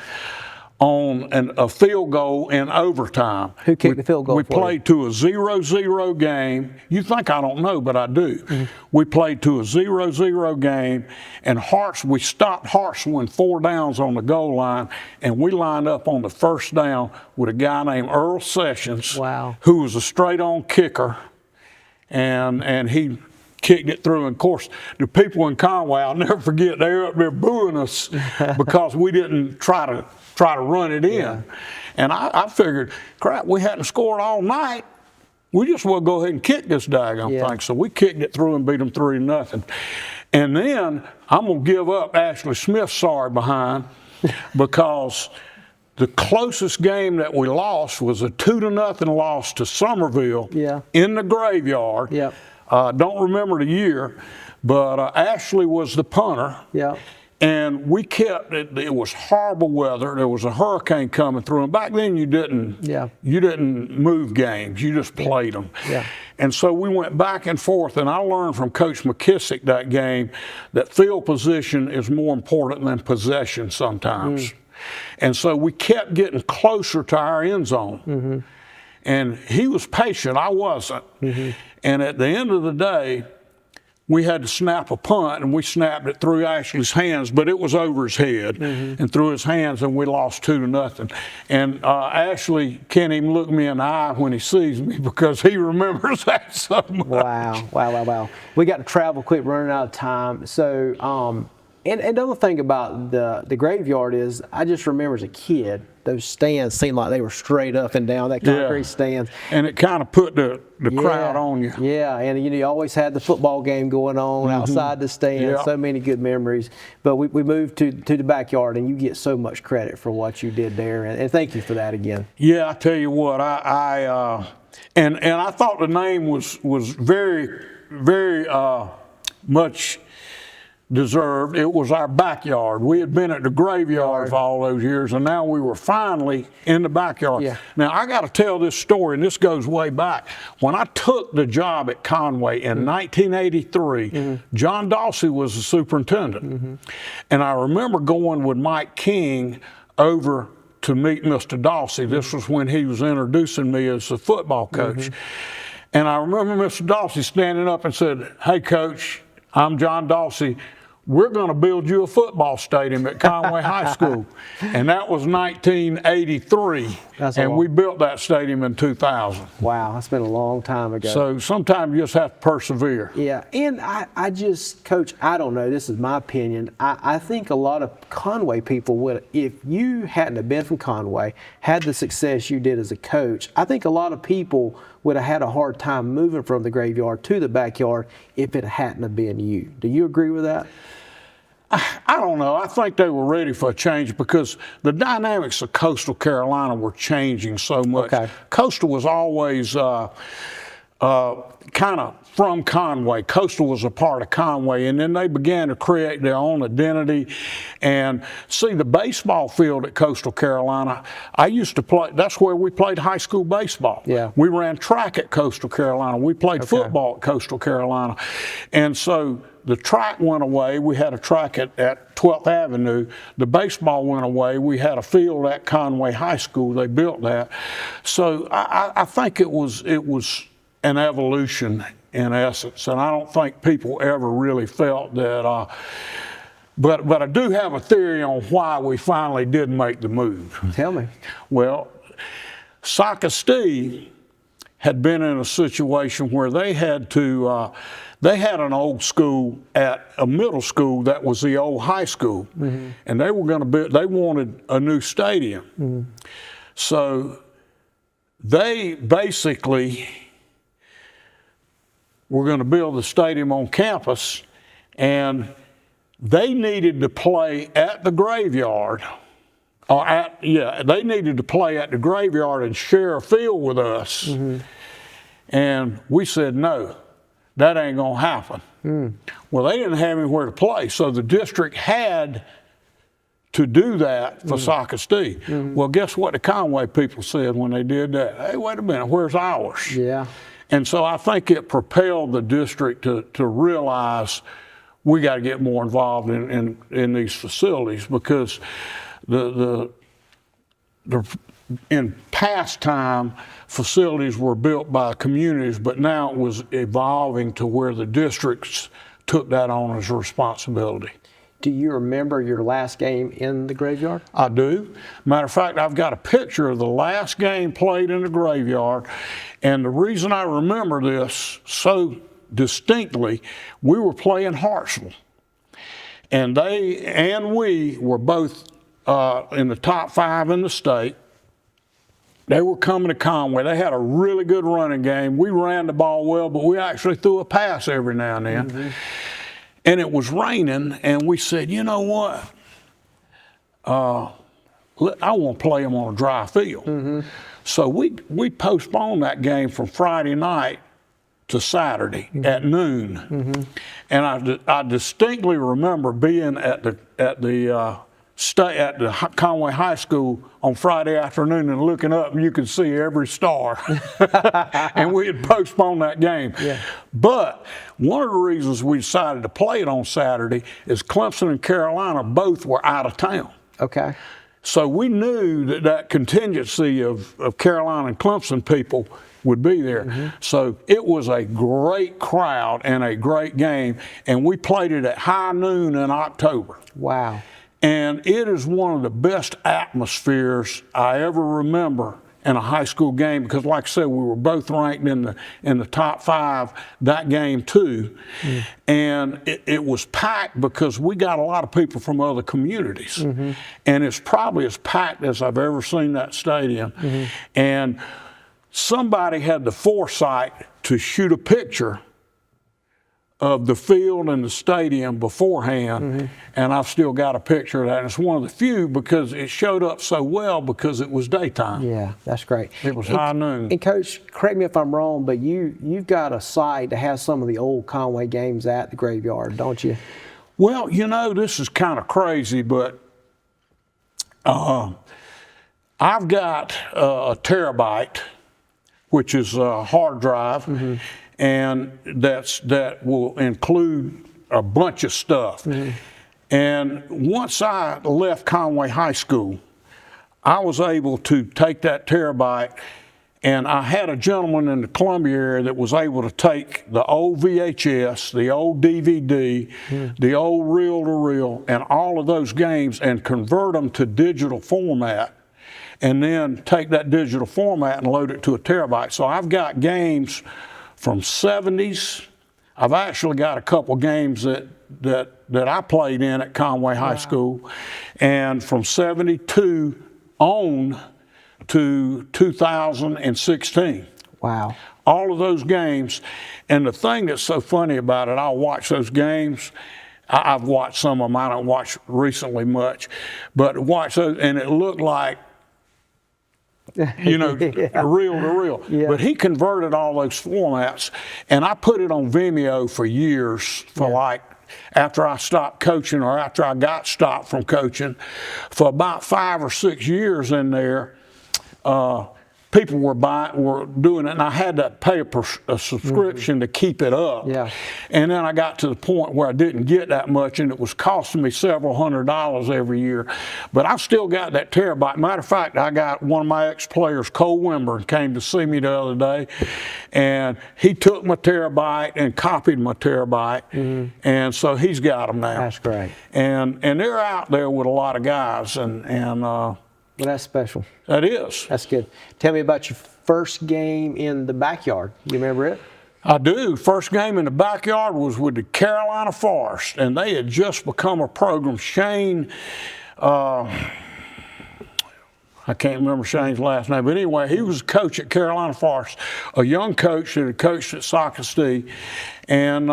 on a field goal in overtime. Who kicked the field goal? We played to a 0-0 game. You think I don't know, but I do. We played to a 0-0 game, and we stopped Hartsville in 4 downs on the goal line, and we lined up on the first down with a guy named Earl Sessions, who was a straight-on kicker, and he kicked it through. And of course, the people in Conway, I'll never forget, they were up there booing us because we didn't try to run it in. And I figured, crap, we hadn't scored all night. We just want to go ahead and kick this daggone thing. So we kicked it through and beat them 3-0. And then I'm going to give up Ashley Smith's sorry behind because the closest game that we lost was a 2-0 loss to Summerville in the graveyard. Don't remember the year, but Ashley was the punter. And we kept it. It was horrible weather. There was a hurricane coming through, and back then you didn't move games. You just played them. And so we went back and forth, and I learned from Coach McKissick that game that field position is more important than possession sometimes. And so we kept getting closer to our end zone. And he was patient. I wasn't. And at the end of the day, we had to snap a punt, and we snapped it through Ashley's hands, but it was over his head and through his hands, and we lost 2-0. And Ashley can't even look me in the eye when he sees me because he remembers that so much. Wow. We got to travel quick, running out of time. So, and another thing about the graveyard is I just remember as a kid, those stands seemed like they were straight up and down, that concrete stands. And it kind of put the crowd on you. And you always had the football game going on outside the stands, so many good memories. But we moved to the backyard, and you get so much credit for what you did there, and thank you for that again. Yeah, I tell you what, I thought the name was very, very much deserved. It was our backyard. We had been at the graveyard for all those years, and now we were finally in the backyard. Now, I got to tell this story, and this goes way back. When I took the job at Conway in 1983, John Dawsey was the superintendent. And I remember going with Mike King over to meet Mr. Dawsey. This was when he was introducing me as a football coach. And I remember Mr. Dawsey standing up and said, "Hey, Coach, I'm John Dawsey. We're going to build you a football stadium at Conway High School." And that was 1983. And we built that stadium in 2000. Wow, that's been a long time ago. So sometimes you just have to persevere. And I just, Coach, I don't know, this is my opinion. I think a lot of Conway people would, if you hadn't have been from Conway, had the success you did as a coach, I think a lot of people would have had a hard time moving from the graveyard to the backyard if it hadn't have been you. Do you agree with that? I don't know. I think they were ready for a change because the dynamics of Coastal Carolina were changing so much. Okay. Coastal was always kind of from Conway. Coastal was a part of Conway, and then they began to create their own identity. And see, the baseball field at Coastal Carolina, I used to play, that's where we played high school baseball. Yeah. We ran track at Coastal Carolina. We played football at Coastal Carolina. And so the track went away. We had a track at 12th Avenue. The baseball went away. We had a field at Conway High School. They built that. So I think it was an evolution in essence, and I don't think people ever really felt that. But I do have a theory on why we finally did make the move. Tell me. Well, Socastee had been in a situation where they had to. They had an old school at a middle school that was the old high school, and they were going to build. They wanted a new stadium, so they basically were going to build the stadium on campus, and they needed to play at the graveyard, they needed to play at the graveyard and share a field with us, and we said no. That ain't gonna happen. Well, they didn't have anywhere to play, so the district had to do that for Socastee. Well, guess what the Conway people said when they did that? Hey, wait a minute, where's ours? Yeah. And so I think it propelled the district to realize we got to get more involved in these facilities, because in past time, facilities were built by communities, but now it was evolving to where the districts took that on as a responsibility. Do you remember your last game in the graveyard? I do. Matter of fact, I've got a picture of the last game played in the graveyard, and the reason I remember this so distinctly, we were playing Hartsville, and they and we were both in the top 5 in the state. They were coming to Conway. They had a really good running game. We ran the ball well, but we actually threw a pass every now and then. And it was raining, and we said, you know what? I want to play them on a dry field. So we postponed that game from Friday night to Saturday at noon. And I distinctly remember being at the Conway High School on Friday afternoon and looking up, and you could see every star. And we had postponed that game. But one of the reasons we decided to play it on Saturday is Clemson and Carolina both were out of town. Okay. So we knew that contingency of Carolina and Clemson people would be there. So it was a great crowd and a great game, and we played it at high noon in October. Wow. And it is one of the best atmospheres I ever remember in a high school game, because like I said, we were both ranked in the top 5 that game too. And it was packed because we got a lot of people from other communities. And it's probably as packed as I've ever seen that stadium. And somebody had the foresight to shoot a picture of the field and the stadium beforehand, and I've still got a picture of that. And it's one of the few because it showed up so well because it was daytime. Yeah, that's great. It was high noon. And Coach, correct me if I'm wrong, but you've got a site that has some of the old Conway games at the graveyard, don't you? Well, you know, this is kind of crazy, but I've got a terabyte, which is a hard drive, and that will include a bunch of stuff. And once I left Conway High School, I was able to take that terabyte, and I had a gentleman in the Columbia area that was able to take the old VHS, the old DVD, the old reel-to-reel, and all of those games and convert them to digital format, and then take that digital format and load it to a terabyte. So I've got games from 70s. I've actually got a couple games that I played in at Conway High School, and from 72 on to 2016. Wow. all of those games. And the thing that's so funny about it, I'll watch those games. I've watched some of them. I don't watch recently much, but watch those, and it looked like, you know, Yeah. reel to reel. Yeah. But he converted all those formats, and I put it on Vimeo for years, for like, after I stopped coaching or after I got stopped from coaching, for about 5 or 6 years in there. People were doing it, and I had to pay a subscription to keep it up. Yeah. And then I got to the point where I didn't get that much, and it was costing me several $100s every year. But I still got that terabyte. Matter of fact, I got one of my ex-players, Cole Wimber, came to see me the other day, and he took my terabyte and copied my terabyte, and so he's got them now. That's great. And they're out there with a lot of guys, Well, that's special. that is. That's good. Tell me about your first game in the backyard. You remember it? I do. First game in the backyard was with the Carolina Forest, and they had just become a program. Shane, I can't remember Shane's last name, but anyway, he was a coach at Carolina Forest, a young coach that had coached at Socastee, and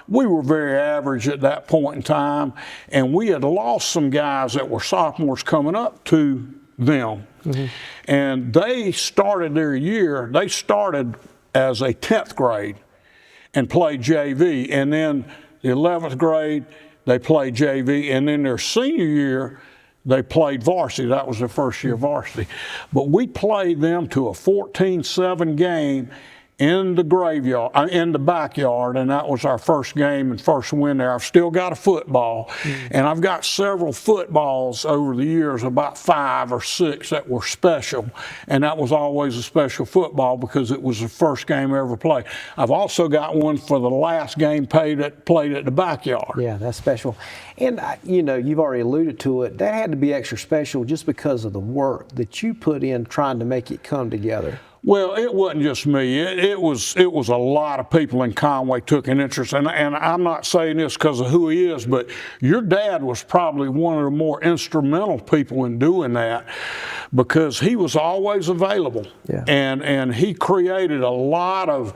we were very average at that point in time, and we had lost some guys that were sophomores coming up to them, and they started their year, they started as a 10th grade and played JV, and then the 11th grade, they played JV, and then their senior year, they played varsity. That was their first year varsity. But we played them to a 14-7 game in the graveyard, in the backyard, and that was our first game and first win there. I've still got a football, and I've got several footballs over the years, about 5 or 6 that were special, and that was always a special football because it was the first game I ever played. I've also got one for the last game played at the backyard. Yeah, that's special. And, you know, you've already alluded to it. That had to be extra special just because of the work that you put in trying to make it come together. Well, it wasn't just me. It was a lot of people in Conway took an interest, and I'm not saying this because of who he is, but your dad was probably one of the more instrumental people in doing that because he was always available, and he created a lot of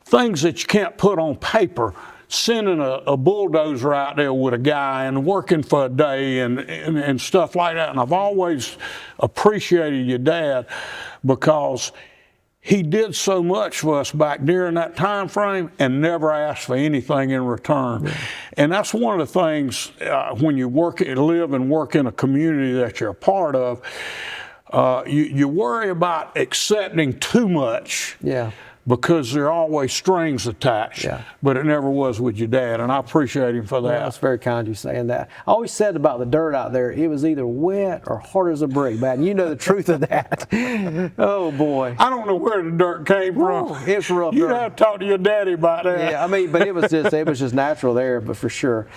things that you can't put on paper. Sending a bulldozer out there with a guy and working for a day and stuff like that. And I've always appreciated your dad because he did so much for us back during that time frame and never asked for anything in return. And that's one of the things when you live and work in a community that you're a part of, you worry about accepting too much. Because there are always strings attached, but it never was with your dad, and I appreciate him for that. Well, that's very kind of you saying that. I always said about the dirt out there, it was either wet or hard as a brick, man. You know the truth of that. Oh, boy. I don't know where the dirt came from. It's rough. You'd have to talk to your daddy about that. Yeah, I mean, but it was just natural there, but for sure.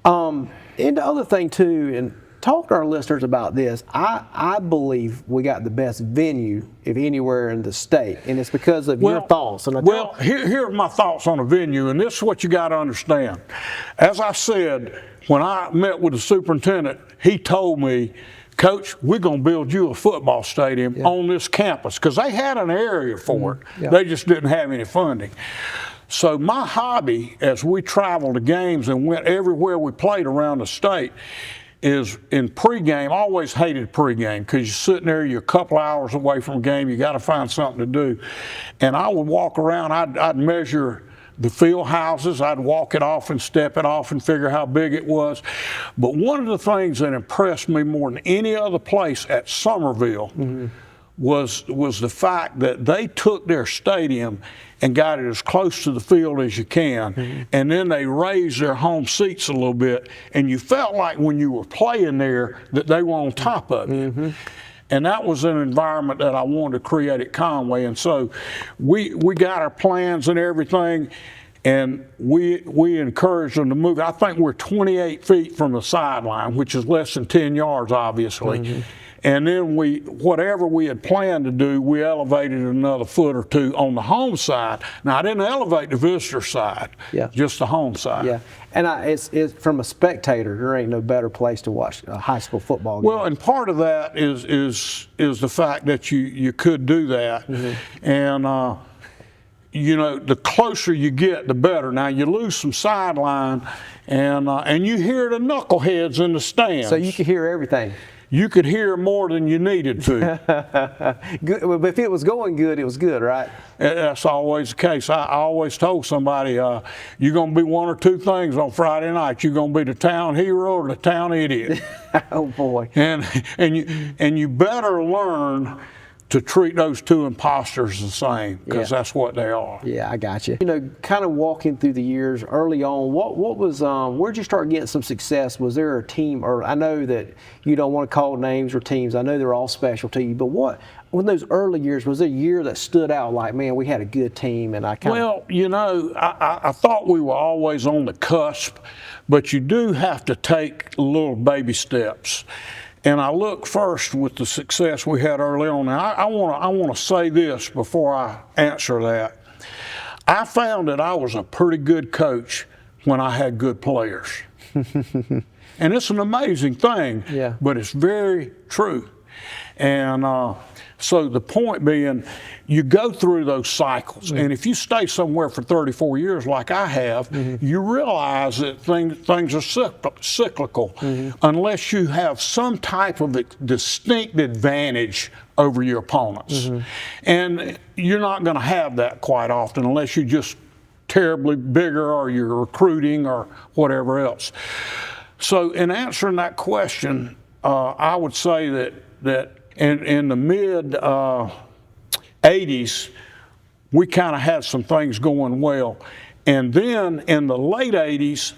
And the other thing, too, and talk to our listeners about this. I believe we got the best venue, if anywhere in the state, and it's because of your thoughts. And here are my thoughts on a venue, and this is what you got to understand. As I said, when I met with the superintendent, he told me, Coach, we're going to build you a football stadium on this campus, because they had an area for it. They just didn't have any funding. So my hobby, as we traveled to games and went everywhere we played around the state, is in pregame. I always hated pregame because you're sitting there, you're a couple hours away from a game, you got to find something to do. And I would walk around, I'd measure the field houses, I'd walk it off and step it off and figure how big it was. But one of the things that impressed me more than any other place at Somerville was the fact that they took their stadium and got it as close to the field as you can, and then they raised their home seats a little bit, and you felt like when you were playing there that they were on top of you. And that was an environment that I wanted to create at Conway, and so we got our plans and everything, and we encouraged them to move. I think we're 28 feet from the sideline, which is less than 10 yards, obviously. And then whatever we had planned to do, we elevated another foot or two on the home side. Now, I didn't elevate the visitor side, just the home side. And it's from a spectator, there ain't no better place to watch a high school football game. Well, and part of that is the fact that you could do that. And you know, the closer you get, the better. Now you lose some sideline, and you hear the knuckleheads in the stands. So you can hear everything. You could hear more than you needed to. Good. Well, if it was going good, it was good, right? That's always the case. I always told somebody, you're going to be one or two things on Friday night. You're going to be the town hero or the town idiot. Oh boy. And you better learn to treat those two imposters the same, because that's what they are. Yeah, I got you. You know, kind of walking through the years early on, what was where'd you start getting some success? Was there a team, or I know that you don't want to call names or teams. I know they're all special to you, but what, in those early years, was there a year that stood out like, man, we had a good team? And I kind of. Well, you know, I thought we were always on the cusp, but you do have to take little baby steps. And I look first with the success we had early on. Now, I want to say this before I answer that. I found that I was a pretty good coach when I had good players. And it's an amazing thing, but it's very true. And so the point being, you go through those cycles, and if you stay somewhere for 34 years like I have, you realize that things are cyclical unless you have some type of distinct advantage over your opponents. And you're not going to have that quite often unless you're just terribly bigger or you're recruiting or whatever else. So in answering that question, I would say that in the mid 80s, we kind of had some things going well. And then in the late 80s,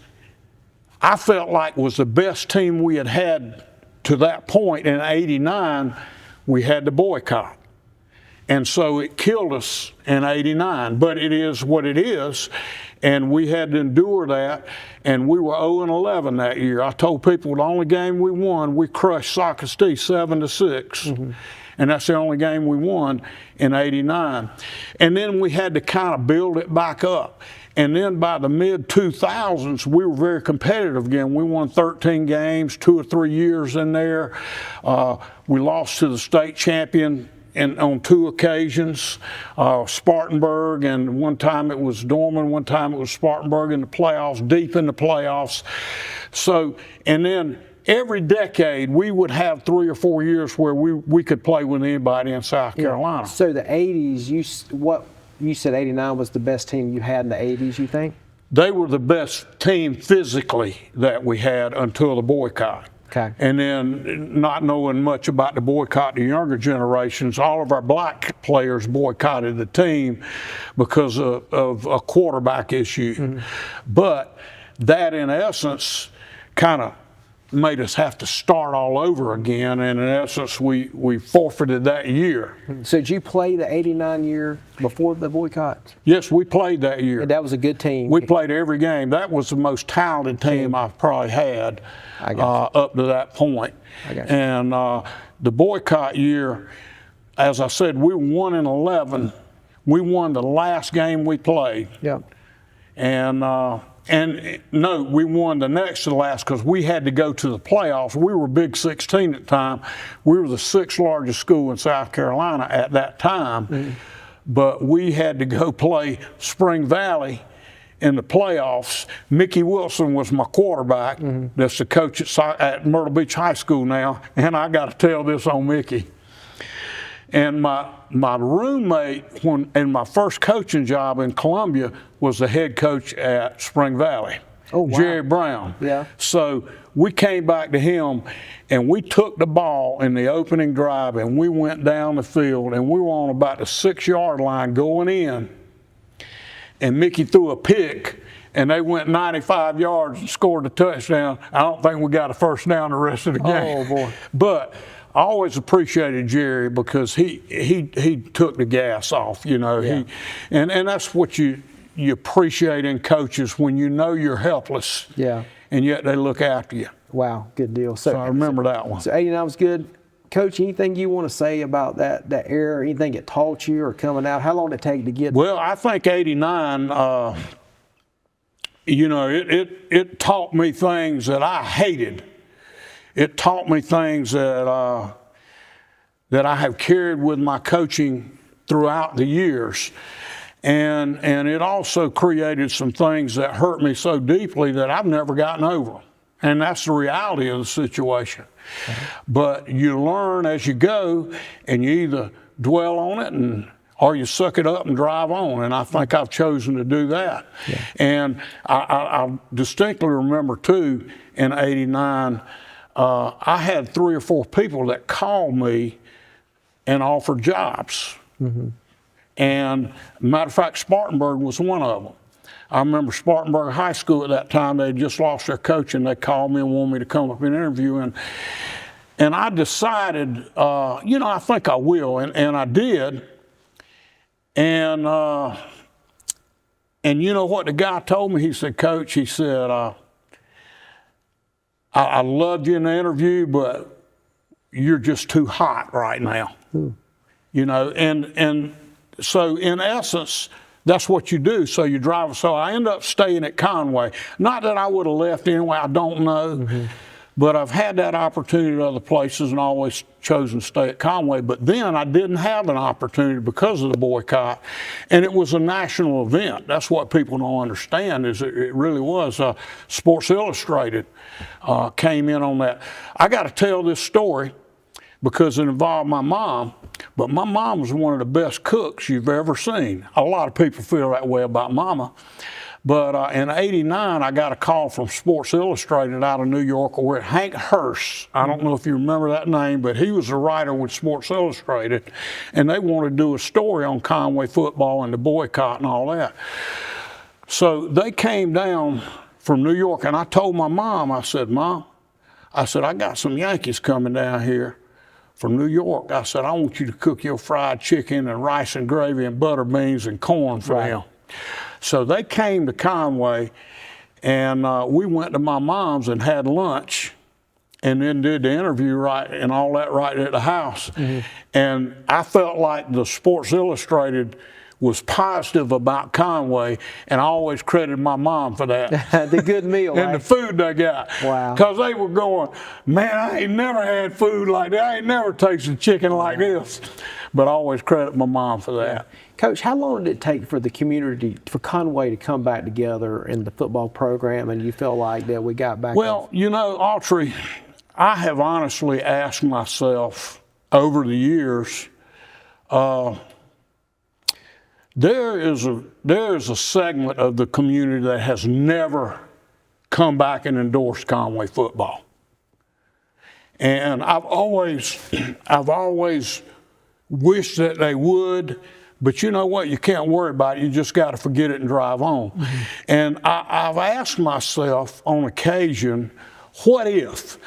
I felt like was the best team we had had to that point. In 89, we had the boycott. And so it killed us in 89, but it is what it is. And we had to endure that, and we were 0-11 that year. I told people the only game we won, we crushed Socastee 7-6. And that's the only game we won in 89. And then we had to kind of build it back up. And then by the mid-2000s, we were very competitive again. We won 13 games, 2 or 3 years in there. We lost to the state champion on 2 occasions, Spartanburg, and one time it was Dorman, one time it was Spartanburg in the playoffs, deep in the playoffs. So, and then every decade we would have 3 or 4 years where we could play with anybody in South Carolina. So the 80s, you said 89 was the best team you had in the 80s, you think? They were the best team physically that we had until the boycott. Okay. And then not knowing much about the boycott, the younger generations, all of our black players boycotted the team because of a quarterback issue. But that, in essence, kind of made us have to start all over again, and in essence we forfeited that year. So did you play the 89 year before the boycott? Yes, we played that year. And that was a good team. We played every game. That was the most talented team I've probably had up to that point. And the boycott year, as I said, we won in 11. We won the last game we played. And no, we won the next to the last because we had to go to the playoffs. We were Big 16 at the time. We were the 6th largest school in South Carolina at that time. But we had to go play Spring Valley in the playoffs. Mickey Wilson was my quarterback. That's the coach at Myrtle Beach High School now. And I got to tell this on Mickey. And my roommate in my first coaching job in Columbia was the head coach at Spring Valley, Jerry Brown. So we came back to him, and we took the ball in the opening drive, and we went down the field, and we were on about the 6-yard line going in, and Mickey threw a pick, and they went 95 yards and scored a touchdown. I don't think we got a first down the rest of the game. Oh, boy. But I always appreciated Jerry because he took the gas off, you know. And that's what you appreciate in coaches, when you know you're helpless. And yet they look after you. Wow, good deal. So I remember that one. So 89 was good. Coach, anything you want to say about that era? Anything it taught you or coming out? How long did it take to get? Well, I think 89, you know, it taught me things that I hated. It taught me things that I have carried with my coaching throughout the years. And it also created some things that hurt me so deeply that I've never gotten over. And that's the reality of the situation. But you learn as you go, and you either dwell on it or you suck it up and drive on. And I think I've chosen to do that. Yeah. And I distinctly remember too, in '89, I had 3 or 4 people that called me and offered jobs. And matter of fact, Spartanburg was one of them. I remember Spartanburg High School at that time, they had just lost their coach, and they called me and wanted me to come up and interview. And I decided, you know, I think I will, and I did. And you know what the guy told me? He said, Coach, he said, I loved you in the interview, but you're just too hot right now. You know, and so in essence, that's what you do. So you drive. So I end up staying at Conway. Not that I would have left anyway, I don't know. But I've had that opportunity at other places and always chosen to stay at Conway. But then I didn't have an opportunity because of the boycott. And it was a national event. That's what people don't understand, is it really was. Sports Illustrated came in on that. I got to tell this story because it involved my mom. But my mom was one of the best cooks you've ever seen. A lot of people feel that way about Mama. But in '89, I got a call from Sports Illustrated out of New York where Hank Hurst, I don't know if you remember that name, but he was a writer with Sports Illustrated, and they wanted to do a story on Conway football and the boycott and all that. So they came down from New York, and I told my mom, I said, Mom, I said, I got some Yankees coming down here from New York. I said, I want you to cook your fried chicken and rice and gravy and butter beans and corn for them. So they came to Conway, and we went to my mom's and had lunch, and then did the interview and all that right at the house. And I felt like the Sports Illustrated was positive about Conway, and I always credited my mom for that. The good meal, and the food they got. Wow. Because they were going, man, I ain't never had food like that. I ain't never tasted chicken like this. But I always credit my mom for that. Coach, how long did it take for the community, for Conway to come back together in the football program, and you felt like that we got back? Well, you know, Autry, I have honestly asked myself over the years, there is a segment of the community that has never come back and endorsed Conway football. And I've always wished that they would, but you know what? You can't worry about it. You just got to forget it and drive on. And I've asked myself on occasion, what if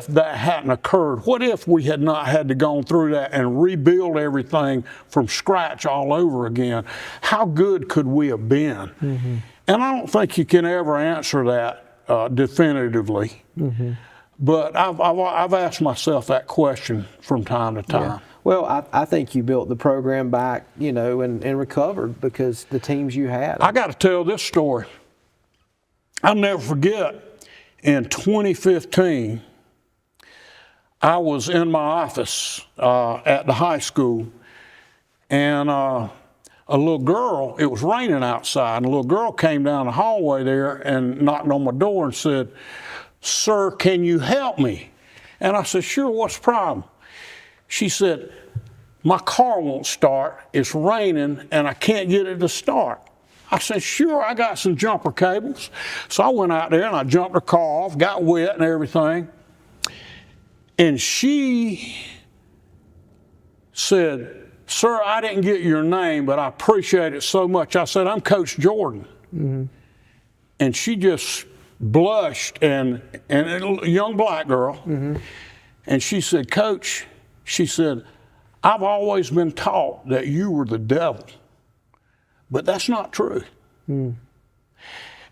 that hadn't occurred? What if we had not had to go through that and rebuild everything from scratch all over again? How good could we have been? And I don't think you can ever answer that definitively. But I've asked myself that question from time to time. Yeah. Well, I think you built the program back, you know, and recovered because the teams you had. I got to tell this story. I'll never forget, in 2015, I was in my office at the high school, and a little girl, it was raining outside, and a little girl came down the hallway there and knocked on my door and said, "Sir, can you help me?" And I said, "Sure, what's the problem?" She said, "My car won't start, it's raining, and I can't get it to start." I said, "Sure, I got some jumper cables." So I went out there and I jumped her car off, got wet and everything. And she said, "Sir, I didn't get your name, but I appreciate it so much." I said, "I'm Coach Jordan." And she just blushed, and a young black girl, and she said, "Coach," she said, "I've always been taught that you were the devil, but that's not true." And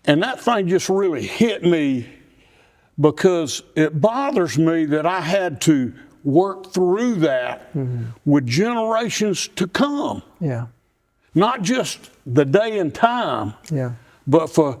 that thing just really hit me, because it bothers me that I had to work through that with generations to come. Yeah. Not just the day and time, but for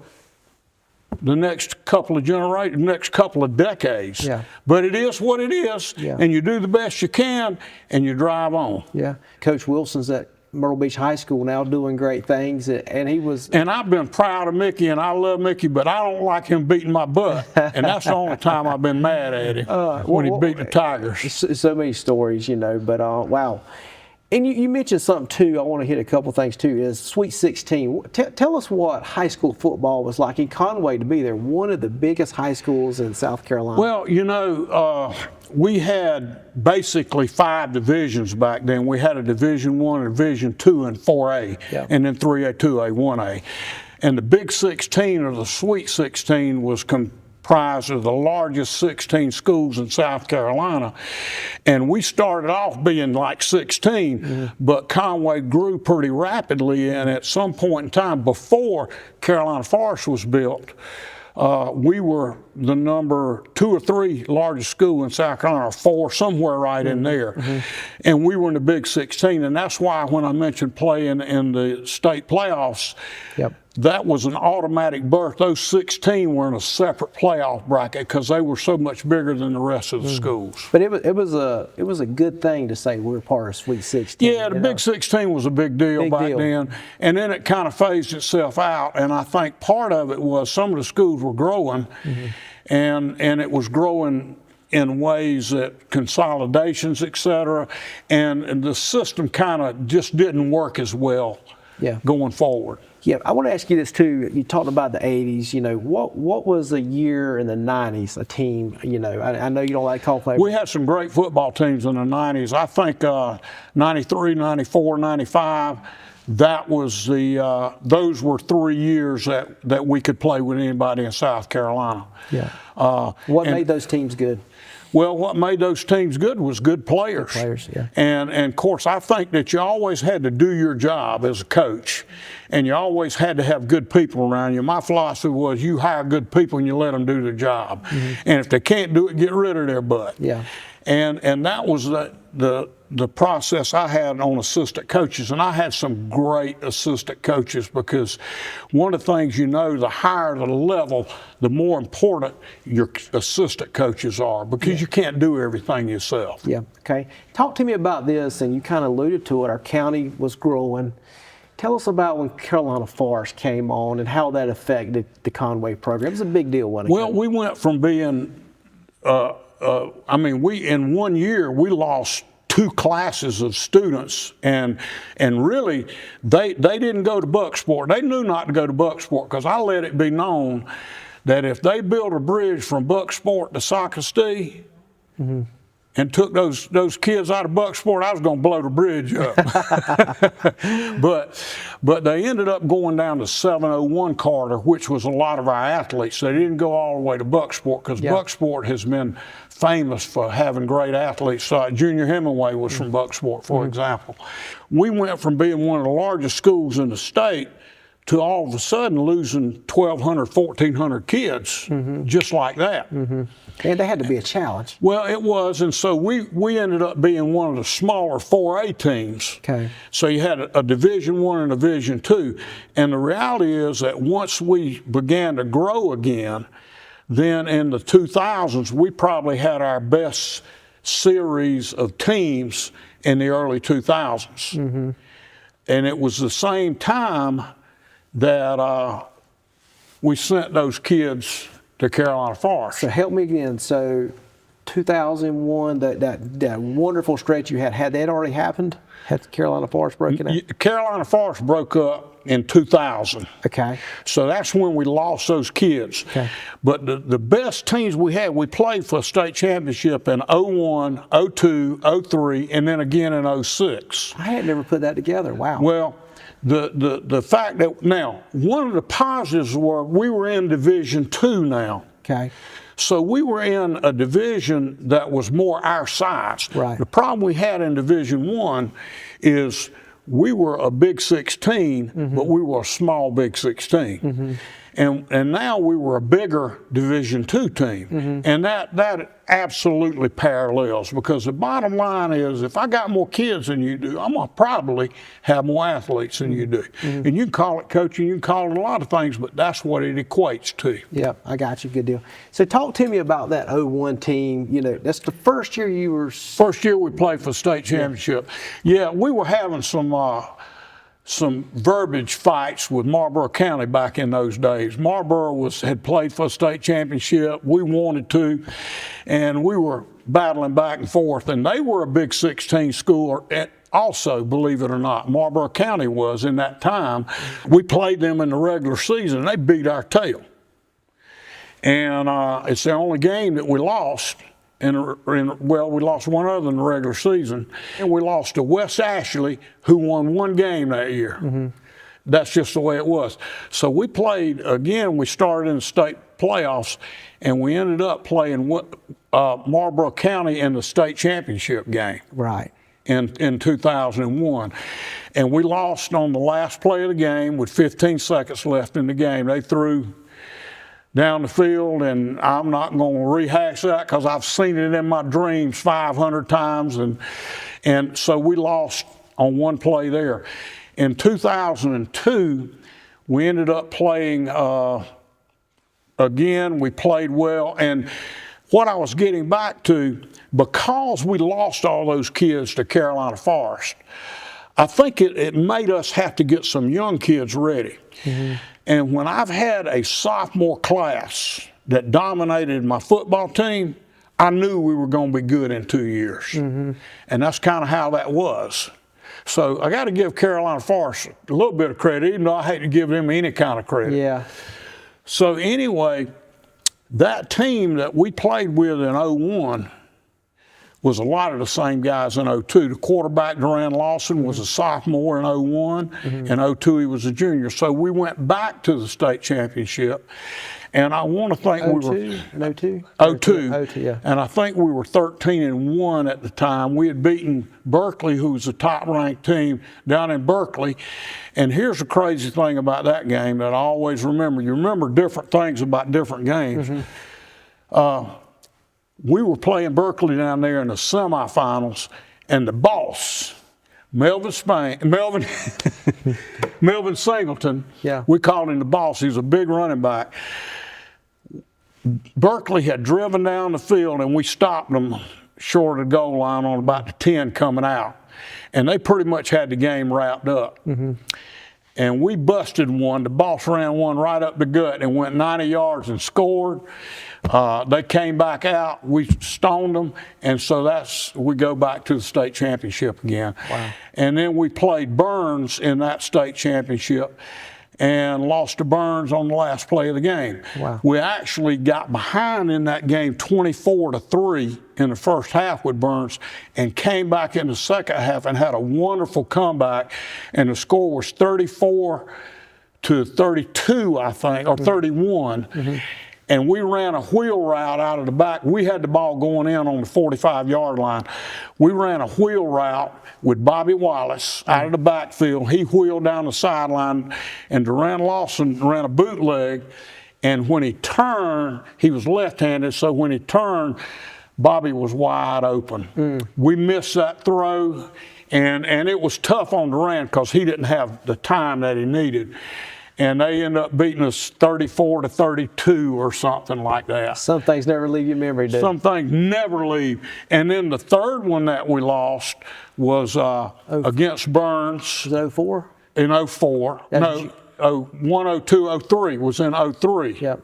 the next couple of generations, next couple of decades. Yeah. But it is what it is, and you do the best you can, and you drive on. Yeah. Coach Wilson's that Myrtle Beach High School now, doing great things, and he was. And I've been proud of Mickey, and I love Mickey, but I don't like him beating my butt, and that's the only time I've been mad at him, when he beat the Tigers. So many stories, you know, but wow. And you mentioned something too. I want to hit a couple things too. Is Sweet 16? Tell us what high school football was like in Conway to be there. One of the biggest high schools in South Carolina. Well, you know, we had basically 5 divisions back then. We had a Division I, a Division II, and 4A, yeah. and then 3A, 2A, 1A. And the Big 16 or the Sweet 16 was comprised of the largest 16 schools in South Carolina, and we started off being like 16, but Conway grew pretty rapidly, and at some point in time before Carolina Forest was built, we were the number 2 or 3 largest school in South Carolina, or 4, somewhere right in there. And we were in the Big 16, and that's why when I mentioned playing in the state playoffs, yep. that was an automatic berth. Those 16 were in a separate playoff bracket because they were so much bigger than the rest of the schools. But it was a good thing to say we're part of Sweet 16. Yeah, the Big 16 was a big deal back then, and then it kind of phased itself out. And I think part of it was some of the schools were growing, and it was growing in ways that consolidations, et cetera, and the system kind of just didn't work as well going forward. Yeah, I want to ask you this too. You talked about the 80s. You know, what was a year in the 90s, a team? You know, I know you don't like call play. We had some great football teams in the 90s. I think 93, 94, 95, that was those were 3 years that we could play with anybody in South Carolina. Yeah. What made those teams good? Well, what made those teams good was good players. Good players, yeah. And of course, I think that you always had to do your job as a coach, and you always had to have good people around you. My philosophy was you hire good people and you let them do their job. And if they can't do it, get rid of their butt. Yeah. And that was the process I had on assistant coaches, and I had some great assistant coaches, because one of the things, you know, the higher the level, the more important your assistant coaches are, because you can't do everything yourself. Yeah, okay. Talk to me about this, and you kind of alluded to it. Our county was growing. Tell us about when Carolina Forest came on and how that affected the Conway program. It was a big deal, wasn't it? Well, we went from being, in 1 year, we lost 2 classes of students, and really they didn't go to Bucksport. They knew not to go to Bucksport, because I let it be known that if they built a bridge from Bucksport to Socastee and took those kids out of Bucksport, I was going to blow the bridge up. But they ended up going down to 701 corridor, which was a lot of our athletes. They didn't go all the way to Bucksport, because Bucksport has been famous for having great athletes. Junior Hemingway was from Bucksport, for example. We went from being one of the largest schools in the state to all of a sudden losing 1,200, 1,400 kids, just like that. And they had to be a challenge. Well, it was, and so we ended up being one of the smaller 4A teams. Okay. So you had a Division I and a Division II, and the reality is that once we began to grow again, then in the 2000s, we probably had our best series of teams in the early 2000s. And it was the same time that we sent those kids to Carolina Forest. So help me again. So 2001, that wonderful stretch you had that already happened? Had Carolina Forest broken up? Carolina Forest broke up in 2000. Okay. So that's when we lost those kids. Okay. But the best teams we had, we played for a state championship in 01, 02, 03, and then again in 06. I had never put that together. Wow. Well, the fact that now, one of the positives were we were in Division II now. Okay. So we were in a division that was more our size. Right. The problem we had in Division I is we were a Big 16, but we were a small Big 16. And now we were a bigger Division II team. And that absolutely parallels, because the bottom line is, if I got more kids than you do, I'm going to probably have more athletes than you do. And you can call it coaching, you can call it a lot of things, but that's what it equates to. Yep, I got you. Good deal. So talk to me about that 01 team. You know, that's the first year you were... First year we played for state championship. Yeah, we were having some verbiage fights with Marlboro County back in those days. Marlboro had played for a state championship. We wanted to, and we were battling back and forth. And they were a Big 16 school also, believe it or not. Marlboro County was in that time. We played them in the regular season, and they beat our tail. And it's the only game that we lost. Well, we lost one other in the regular season, and we lost to West Ashley, who won one game that year. That's just the way it was. So we played again. We started in the state playoffs, and we ended up playing Marlboro County in the state championship game. Right. In 2001, and we lost on the last play of the game with 15 seconds left in the game. They threw down the field, and I'm not going to rehash that because I've seen it in my dreams 500 times, and so we lost on one play there. In 2002, we ended up playing again. We played well, and what I was getting back to, because we lost all those kids to Carolina Forest, I think it made us have to get some young kids ready. And when I've had a sophomore class that dominated my football team, I knew we were going to be good in 2 years. And that's kind of how that was. So I got to give Carolina Forest a little bit of credit, even though I hate to give them any kind of credit. Yeah. So anyway, that team that we played with in 01 was a lot of the same guys in 02. The quarterback, Duran Lawson, was a sophomore in 01. In 02, he was a junior. So we went back to the state championship. And I want to think we were... 02? 02. 02, yeah. And I think we were 13-1 at the time. We had beaten Berkeley, who was a top-ranked team down in Berkeley. And here's the crazy thing about that game that I always remember. You remember different things about different games. We were playing Berkeley down there in the semifinals, and the boss, Melvin Singleton, we called him the boss. He was a big running back. Berkeley had driven down the field, and we stopped them short of the goal line on about the 10 coming out. And they pretty much had the game wrapped up. And we busted one. The boss ran one right up the gut and went 90 yards and scored. They came back out. We stoned them. And so we go back to the state championship again. Wow. And then we played Burns in that state championship and lost to Burns on the last play of the game. Wow. We actually got behind in that game 24-3 in the first half with Burns and came back in the second half and had a wonderful comeback, and the score was 34-32, I think, or 31. And we ran a wheel route out of the back. We had the ball going in on the 45-yard line. We ran a wheel route with Bobby Wallace out of the backfield. He wheeled down the sideline, and Duran Lawson ran a bootleg. And when he turned, he was left-handed, so when he turned, Bobby was wide open. We missed that throw, and it was tough on Duran because he didn't have the time that he needed. And they ended up beating us 34-32 or something like that. Some things never leave your memory, do Some things never leave. And then the third one that we lost was against Burns. Was it 04? In 04. No, 01, 02, 03 was in 03. Yep.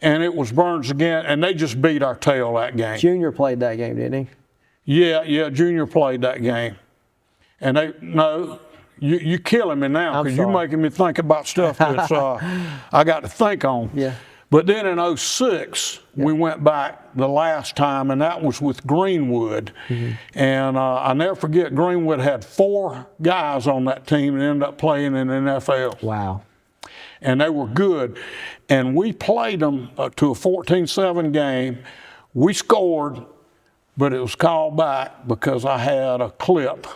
And it was Burns again, and they just beat our tail that game. Junior played that game, didn't he? Yeah, Junior played that game. And you're killing me now because you're making me think about stuff that's I got to think on. Yeah. But then in 06, we went back the last time, and that was with Greenwood. And I never forget, Greenwood had 4 guys on that team and ended up playing in the NFL. Wow. And they were good. And we played them to a 14-7 game. We scored, but it was called back because I had a clip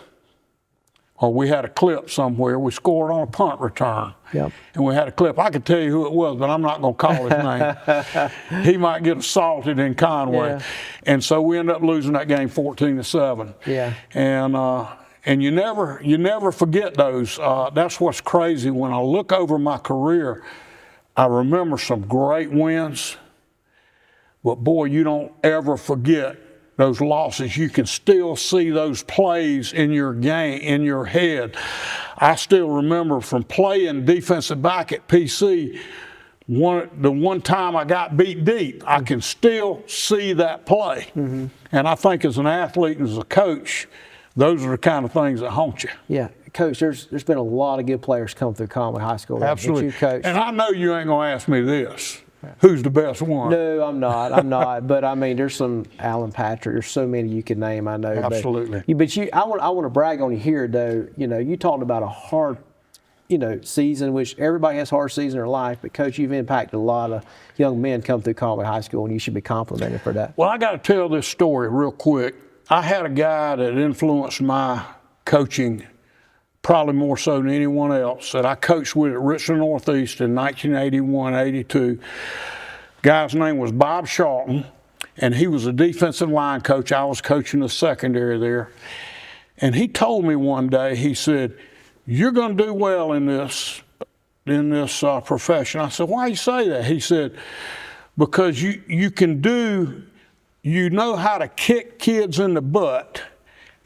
or we had a clip somewhere. We scored on a punt return. Yep. And we had a clip. I could tell you who it was, but I'm not going to call his name. He might get assaulted in Conway. Yeah. And so we ended up losing that game 14-7. Yeah. And you never forget those. That's what's crazy. When I look over my career, I remember some great wins, but boy, you don't ever forget those losses. You can still see those plays in your game, in your head. I still remember from playing defensive back at PC, the one time I got beat deep, I can still see that play. Mm-hmm. And I think as an athlete and as a coach, those are the kind of things that haunt you. Yeah, Coach, there's been a lot of good players come through Conway High School. Absolutely. You coached. And I know you ain't going to ask me this. Who's the best one? No, I'm not. But I mean, there's some Alan Patrick. There's so many you could name. I know. Absolutely. I want to brag on you here, though. You know, you talked about a hard, season, which everybody has hard season in their life. But Coach, you've impacted a lot of young men come through Conway High School, and you should be complimented for that. Well, I got to tell this story real quick. I had a guy that influenced my coaching probably more so than anyone else that I coached with at Richland Northeast in 1981-82. Guy's name was Bob Charlton, and he was a defensive line coach. I was coaching the secondary there. And he told me one day, he said, "You're going to do well in this profession." I said, "Why do you say that?" He said, "Because you know how to kick kids in the butt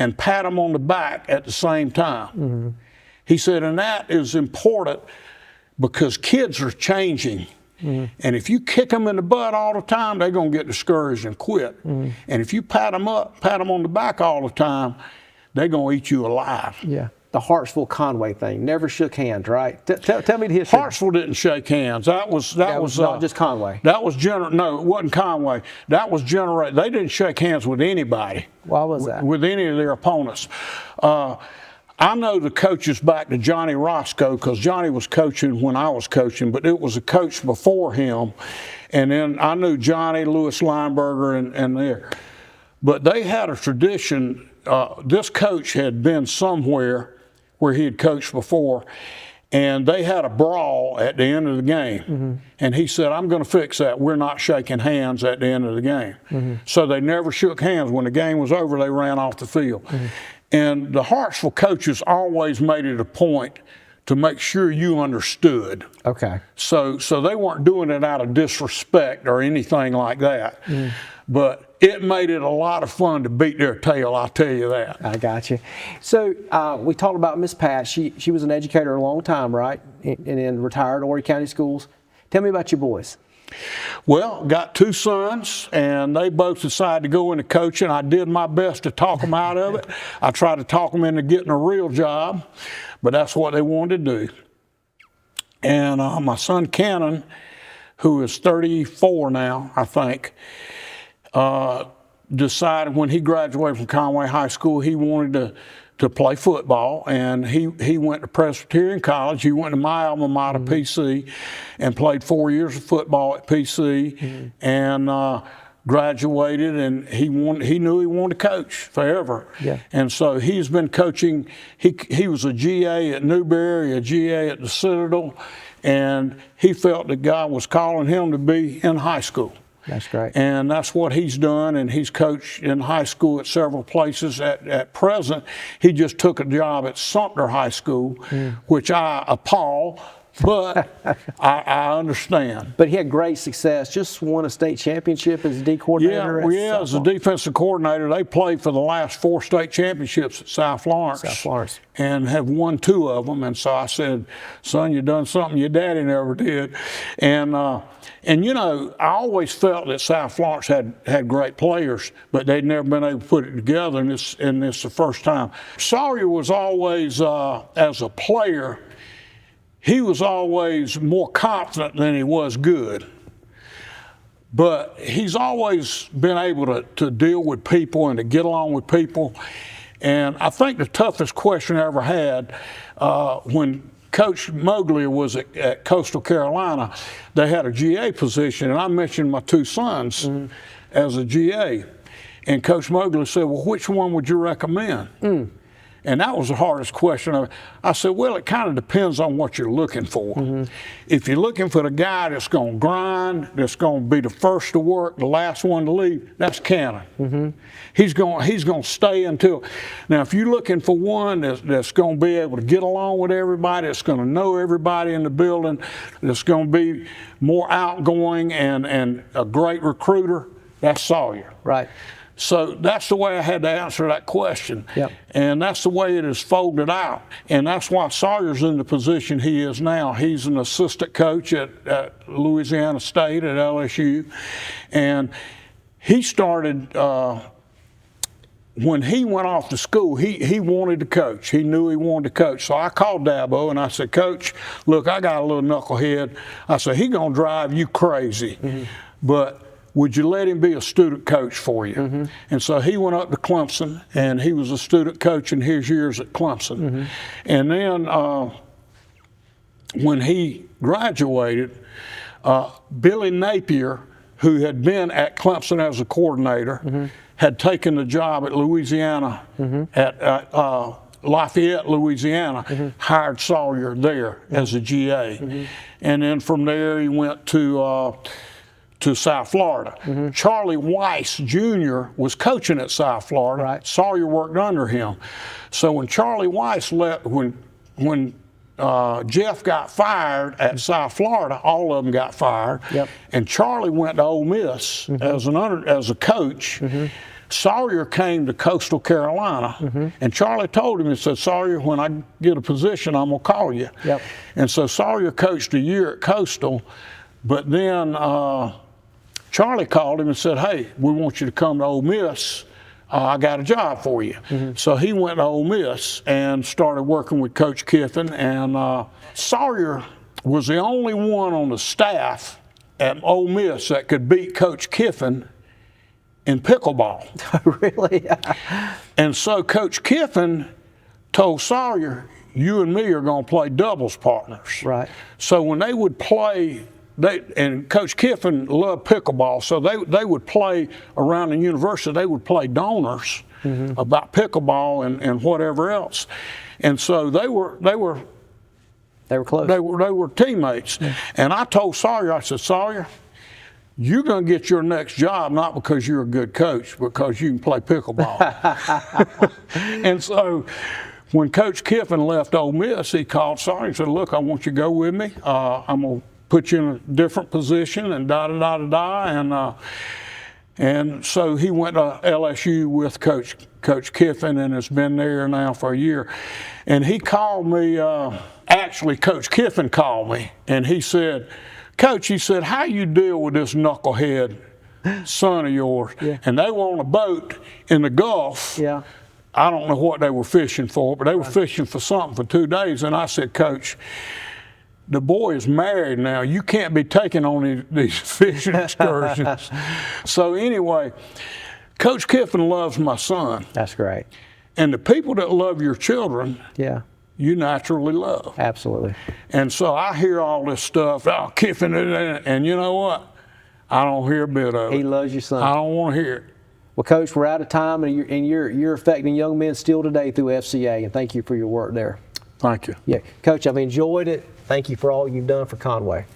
and pat them on the back at the same time." Mm-hmm. He said, and that is important because kids are changing. Mm-hmm. And if you kick them in the butt all the time, they're going to get discouraged and quit. Mm-hmm. And if you pat them on the back all the time, they're going to eat you alive. Yeah. The Hartsville Conway thing, never shook hands, right? Tell me the history. Hartsville didn't shake hands. That was not just Conway. That was no, it wasn't Conway. That was generated. They didn't shake hands with anybody. Why was that? With any of their opponents. I know the coaches back to Johnny Roscoe because Johnny was coaching when I was coaching, but it was a coach before him, and then I knew Johnny, Louis Lineberger, and there. But they had a tradition. This coach had been somewhere where he had coached before, and they had a brawl at the end of the game. Mm-hmm. And he said, "I'm going to fix that. We're not shaking hands at the end of the game." Mm-hmm. So they never shook hands. When the game was over, they ran off the field. Mm-hmm. And the Hartsville coaches always made it a point to make sure you understood. Okay. So they weren't doing it out of disrespect or anything like that. Mm. But it made it a lot of fun to beat their tail, I'll tell you that. I got you. So we talked about Miss Pat. She was an educator a long time, right? And then retired Autry County Schools. Tell me about your boys. Well, got two sons, and they both decided to go into coaching. I did my best to talk them out of it. I tried to talk them into getting a real job, but that's what they wanted to do. And my son Cannon, who is 34 now, I think, decided when he graduated from Conway High School he wanted to play football, and he went to Presbyterian College. He went to my alma mater, mm-hmm. PC, and played 4 years of football at PC, mm-hmm. and graduated, and he knew he wanted to coach forever. Yeah. And so he's been coaching. He was a GA at Newberry, a GA at the Citadel, and he felt that God was calling him to be in high school. That's great. And that's what he's done, and he's coached in high school at several places. At present, he just took a job at Sumter High School, which I appall, but I understand. But he had great success. Just won a state championship as a D coordinator. Yeah, as a defensive coordinator. They played for the last 4 state championships at South Florence. South Florence. And have won 2 of them. And so I said, "Son, you done something your daddy never did." And you know, I always felt that South Florence had great players, but they'd never been able to put it together, and this the first time. Sawyer was always, as a player, he was always more confident than he was good. But he's always been able to deal with people and to get along with people. And I think the toughest question I ever had when Coach Moglia was at Coastal Carolina, they had a GA position, and I mentioned my 2 sons as a GA. And Coach Moglia said, "Well, which one would you recommend?" And that was the hardest question. I said, well, it kind of depends on what you're looking for. If you're looking for the guy that's going to grind, that's going to be the first to work, the last one to leave, that's Cannon. He's going to stay until. Now, if you're looking for one that's going to be able to get along with everybody, that's going to know everybody in the building, that's going to be more outgoing and a great recruiter, that's Sawyer. Right. So that's the way I had to answer that question. Yep. And that's the way it is folded out. And that's why Sawyer's in the position he is now. He's an assistant coach at Louisiana State, at LSU. And he started, when he went off to school, he wanted to coach. He knew he wanted to coach. So I called Dabo and I said, Coach, look, I got a little knucklehead. I said, he's going to drive you crazy. But would you let him be a student coach for you? And so he went up to Clemson, and he was a student coach in his years at Clemson. And then when he graduated, Billy Napier, who had been at Clemson as a coordinator, had taken the job at Louisiana, at Lafayette, Louisiana, hired Sawyer there as a GA. And then from there he went to South Florida. Charlie Weiss Jr. was coaching at South Florida. Right. Sawyer worked under him. So when Charlie Weiss left, when Jeff got fired at South Florida, all of them got fired. Yep. And Charlie went to Ole Miss as a coach. Sawyer came to Coastal Carolina, and Charlie told him, he said, Sawyer, when I get a position, I'm going to call you. Yep. And so Sawyer coached a year at Coastal, but then Charlie called him and said, hey, we want you to come to Ole Miss. I got a job for you. So he went to Ole Miss and started working with Coach Kiffin. And Sawyer was the only one on the staff at Ole Miss that could beat Coach Kiffin in pickleball. Really? And so Coach Kiffin told Sawyer, you and me are going to play doubles partners. Right. So when they would play, and Coach Kiffin loved pickleball, so they would play around the university. They would play donors about pickleball and whatever else, and so they were close. They were teammates. And I told Sawyer, I said, Sawyer, you're going to get your next job not because you're a good coach, because you can play pickleball. And so when Coach Kiffin left Ole Miss, he called Sawyer and said, look, I want you to go with me. I'm going to put you in a different position and da-da-da-da-da. And so he went to LSU with Coach Kiffin and has been there now for a year. And he called me, actually Coach Kiffin called me, and he said, Coach, he said, how you deal with this knucklehead son of yours? Yeah. And they were on a boat in the Gulf. Yeah. I don't know what they were fishing for, but they were fishing for something for 2 days. And I said, Coach, the boy is married now. You can't be taking on these fishing excursions. So anyway, Coach Kiffin loves my son. That's great. And the people that love your children, Yeah. you naturally love. Absolutely. And so I hear all this stuff, oh, Kiffin, and you know what? I don't hear a bit of it. He loves your son. I don't want to hear it. Well, Coach, we're out of time, and you're affecting young men still today through FCA, and thank you for your work there. Thank you. Yeah, Coach, I've enjoyed it. Thank you for all you've done for Conway.